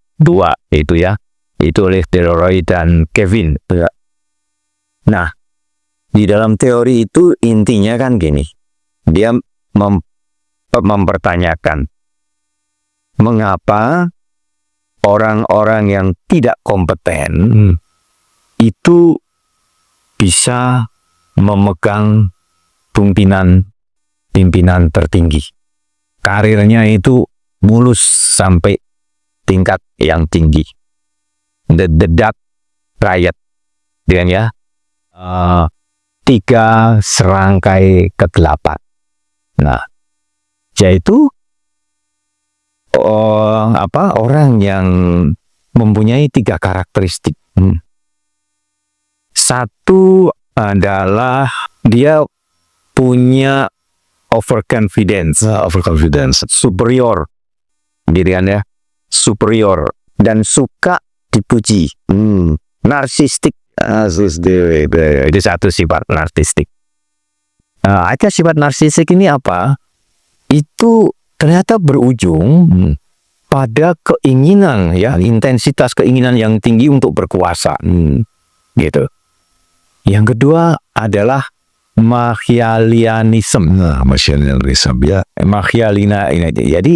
itu ya. Itu oleh Delroy dan Kevin. Nah, di dalam teori itu intinya kan gini. Dia mempertanyakan mengapa orang-orang yang tidak kompeten itu bisa memegang pimpinan tertinggi. Karirnya itu mulus sampai tingkat yang tinggi. The Dap Riot dengan ya 3 serangkai kegelapan. Nah, yaitu orang yang mempunyai 3 karakteristik. Satu adalah dia punya overconfidence, superior, gitu kan ya, superior dan suka dipuji, narsistik. Itu satu sifat narsistik. Ada sifat narsistik ini apa? Itu ternyata berujung pada keinginan ya, intensitas keinginan yang tinggi untuk berkuasa, gitu. Yang kedua adalah Machiavellianism. Machiavellianism ya. Jadi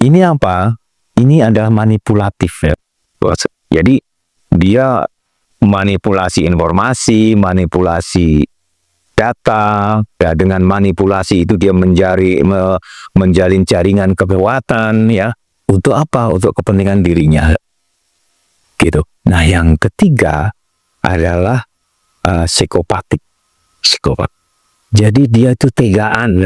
ini apa? Ini adalah manipulatif ya. Jadi dia manipulasi informasi, manipulasi data, ya, dengan manipulasi itu dia menjalin jaringan kekuatan ya. Untuk apa? Untuk kepentingan dirinya. Gitu. Nah, yang ketiga adalah psikopatik. Jadi dia itu tegaan.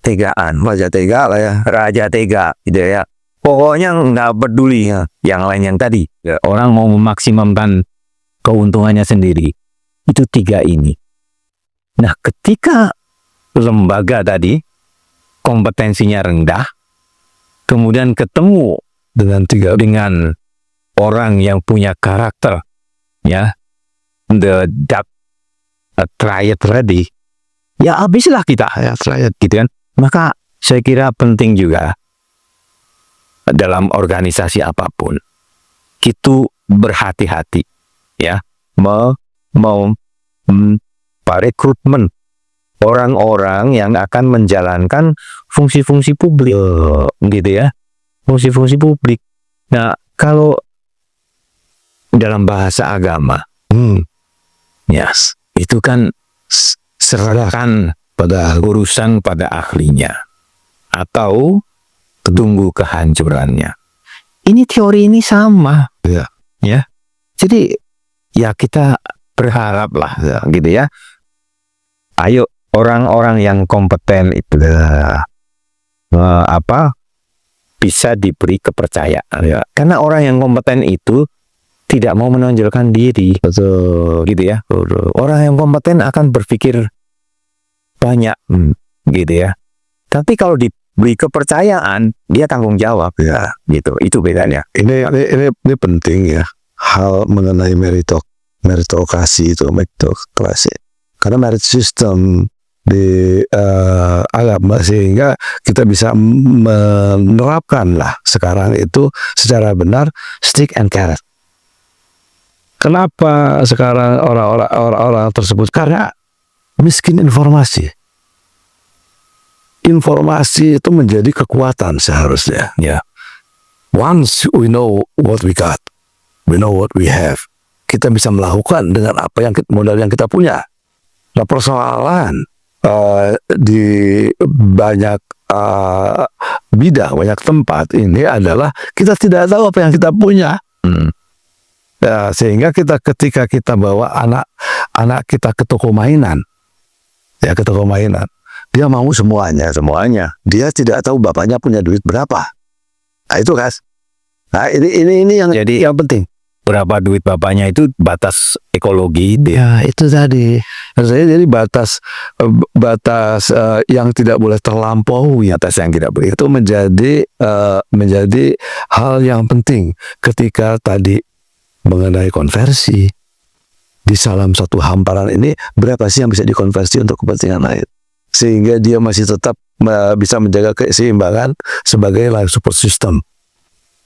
Tegaan, raja tega lah ya. Raja tega, gitu ya. Pokoknya nggak peduli ya, yang lain yang tadi. Ya, orang mau memaksimumkan keuntungannya sendiri. Itu 3 ini. Nah, ketika lembaga tadi kompetensinya rendah, kemudian ketemu dengan orang yang punya karakter, ya, the Dap Riot tadi, ya habislah kita rakyat gitu kan. Maka saya kira penting juga dalam organisasi apapun itu berhati-hati ya, rekrutmen orang-orang yang akan menjalankan fungsi-fungsi publik gitu ya, fungsi-fungsi publik. Nah, kalau dalam bahasa agama yes, itu kan serahkan pada urusan pada ahlinya atau tunggu kehancurannya. Ini teori ini sama ya. Jadi ya kita berharaplah gitu ya. Ayo orang-orang yang kompeten itu bisa diberi kepercayaan ya. Karena orang yang kompeten itu tidak mau menonjolkan diri. Betul. Gitu ya. Orang yang kompeten akan berpikir banyak gitu ya. Tapi kalau diberi kepercayaan, dia tanggung jawab ya. Gitu. Itu bedanya. Ini penting ya. Hal mengenai meritokrasi itu, meritokrasi. Karena merit system di agama sehingga kita bisa menerapkan lah sekarang itu secara benar stick and carrot. Kenapa sekarang orang-orang tersebut? Karena miskin informasi. Informasi itu menjadi kekuatan seharusnya. Ya. Once we know what we got, we know what we have. Kita bisa melakukan dengan apa yang modal yang kita punya. Nah, persoalan di banyak bidang, banyak tempat ini adalah kita tidak tahu apa yang kita punya. Ya, sehingga ketika kita bawa anak kita ke toko mainan, dia mau semuanya. Dia tidak tahu bapaknya punya duit berapa. Nah itu kan. Nah ini yang penting. Berapa duit bapaknya itu batas ekologi. Ya itu tadi. Jadi batas yang tidak boleh terlampaui. Batas yang tidak boleh. Itu menjadi hal yang penting ketika tadi mengenai konversi di dalam satu hamparan ini, berapa sih yang bisa dikonversi untuk kepentingan lain sehingga dia masih tetap bisa menjaga keseimbangan sebagai life support system,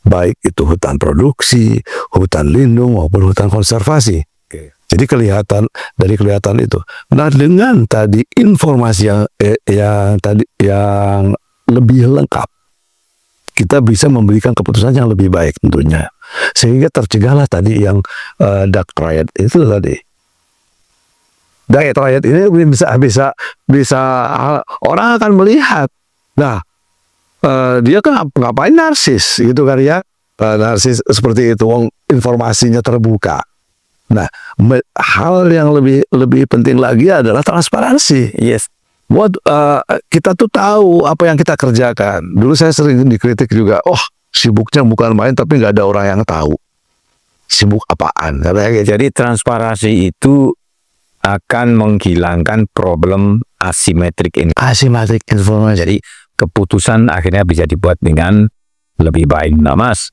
baik itu hutan produksi, hutan lindung maupun hutan konservasi. Jadi kelihatan itu. Nah, dengan tadi informasi yang lebih lengkap, kita bisa memberikan keputusan yang lebih baik tentunya. Sehingga tercegahlah tadi yang dark riot itu tadi. Dark riot ini bisa orang akan melihat. Nah, dia kan ngapain narsis gitu kan ya. Narsis seperti itu, informasinya terbuka. Nah, hal yang lebih penting lagi adalah transparansi. Yes. Kita tuh tahu apa yang kita kerjakan. Dulu saya sering dikritik juga, sibuknya bukan main tapi nggak ada orang yang tahu sibuk apaan. Jadi transparansi itu akan menghilangkan problem asimetrik informasi. Jadi keputusan akhirnya bisa dibuat dengan lebih baik. Nah, Mas,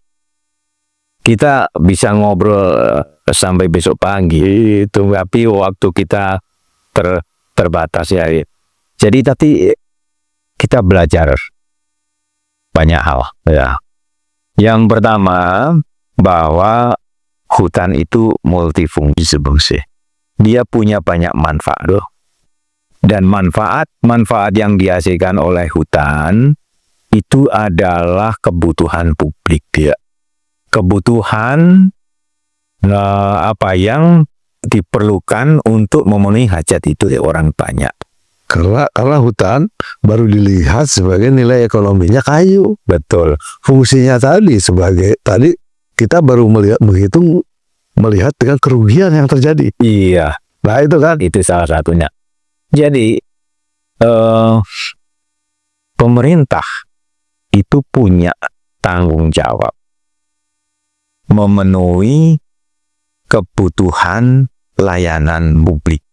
kita bisa ngobrol sampai besok pagi itu, tapi waktu kita terbatas ya. Jadi tadi kita belajar banyak hal ya. Yang pertama, bahwa hutan itu multifungsi. Dia punya banyak manfaat loh. Dan manfaat yang dihasilkan oleh hutan itu adalah kebutuhan publik dia. Kebutuhan yang diperlukan untuk memenuhi hajat itu orang banyak. Karena hutan baru dilihat sebagai nilai ekonominya kayu. Betul. Fungsinya tadi kita baru melihat dengan kerugian yang terjadi. Iya. Nah itu kan. Itu salah satunya. Jadi pemerintah itu punya tanggung jawab memenuhi kebutuhan layanan publik.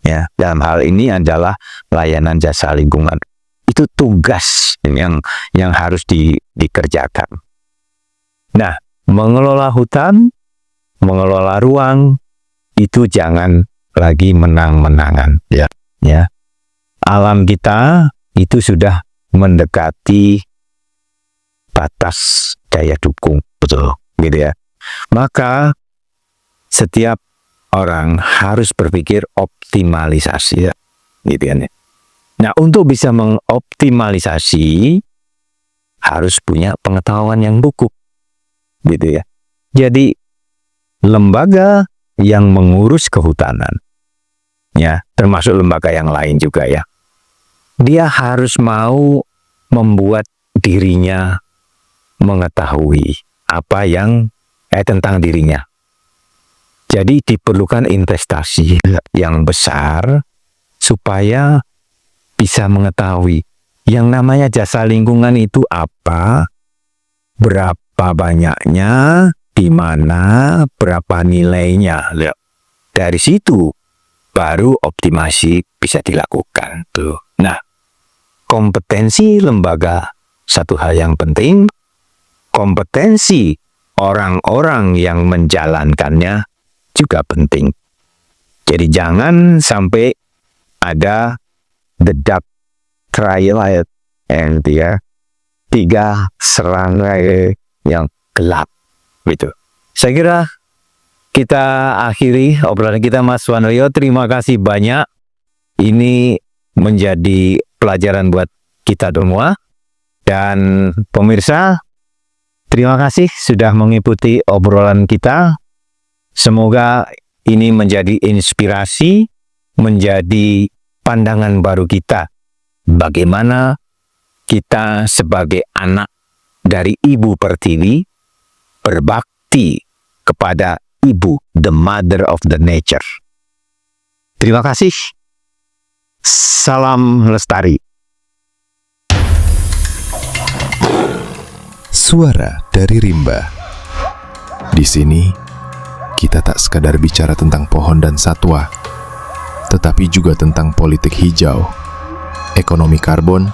Ya, dalam hal ini adalah layanan jasa lingkungan. Itu tugas yang harus dikerjakan. Nah, mengelola hutan, mengelola ruang itu jangan lagi menang-menangan. Ya. alam kita itu sudah mendekati batas daya dukung, betul, gitu ya. Maka setiap orang harus berpikir optimalisasi, ya, gitu ya. Nah, untuk bisa mengoptimalisasi harus punya pengetahuan yang cukup, gitu ya. Jadi lembaga yang mengurus kehutanan, ya, termasuk lembaga yang lain juga ya, dia harus mau membuat dirinya mengetahui apa yang tentang dirinya. Jadi diperlukan investasi yang besar supaya bisa mengetahui yang namanya jasa lingkungan itu apa, berapa banyaknya, di mana, berapa nilainya. Dari situ baru optimasi bisa dilakukan tuh. Nah, kompetensi lembaga satu hal yang penting, kompetensi orang-orang yang menjalankannya juga penting. Jadi jangan sampai ada dedak trial and dia tiga serangai yang gelap gitu. Saya kira kita akhiri obrolan kita, Mas Wandoyo. Terima kasih banyak. Ini menjadi pelajaran buat kita semua. Dan pemirsa, terima kasih sudah mengikuti obrolan kita. Semoga ini menjadi inspirasi, menjadi pandangan baru kita. Bagaimana kita sebagai anak dari Ibu Pertiwi berbakti kepada Ibu, the mother of the nature. Terima kasih. Salam lestari. Suara dari Rimba. Di sini, kita tak sekadar bicara tentang pohon dan satwa, tetapi juga tentang politik hijau, ekonomi karbon,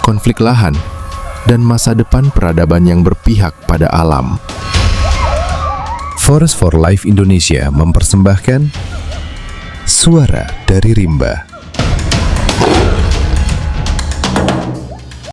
konflik lahan, dan masa depan peradaban yang berpihak pada alam. Forest for Life Indonesia mempersembahkan Suara dari Rimba.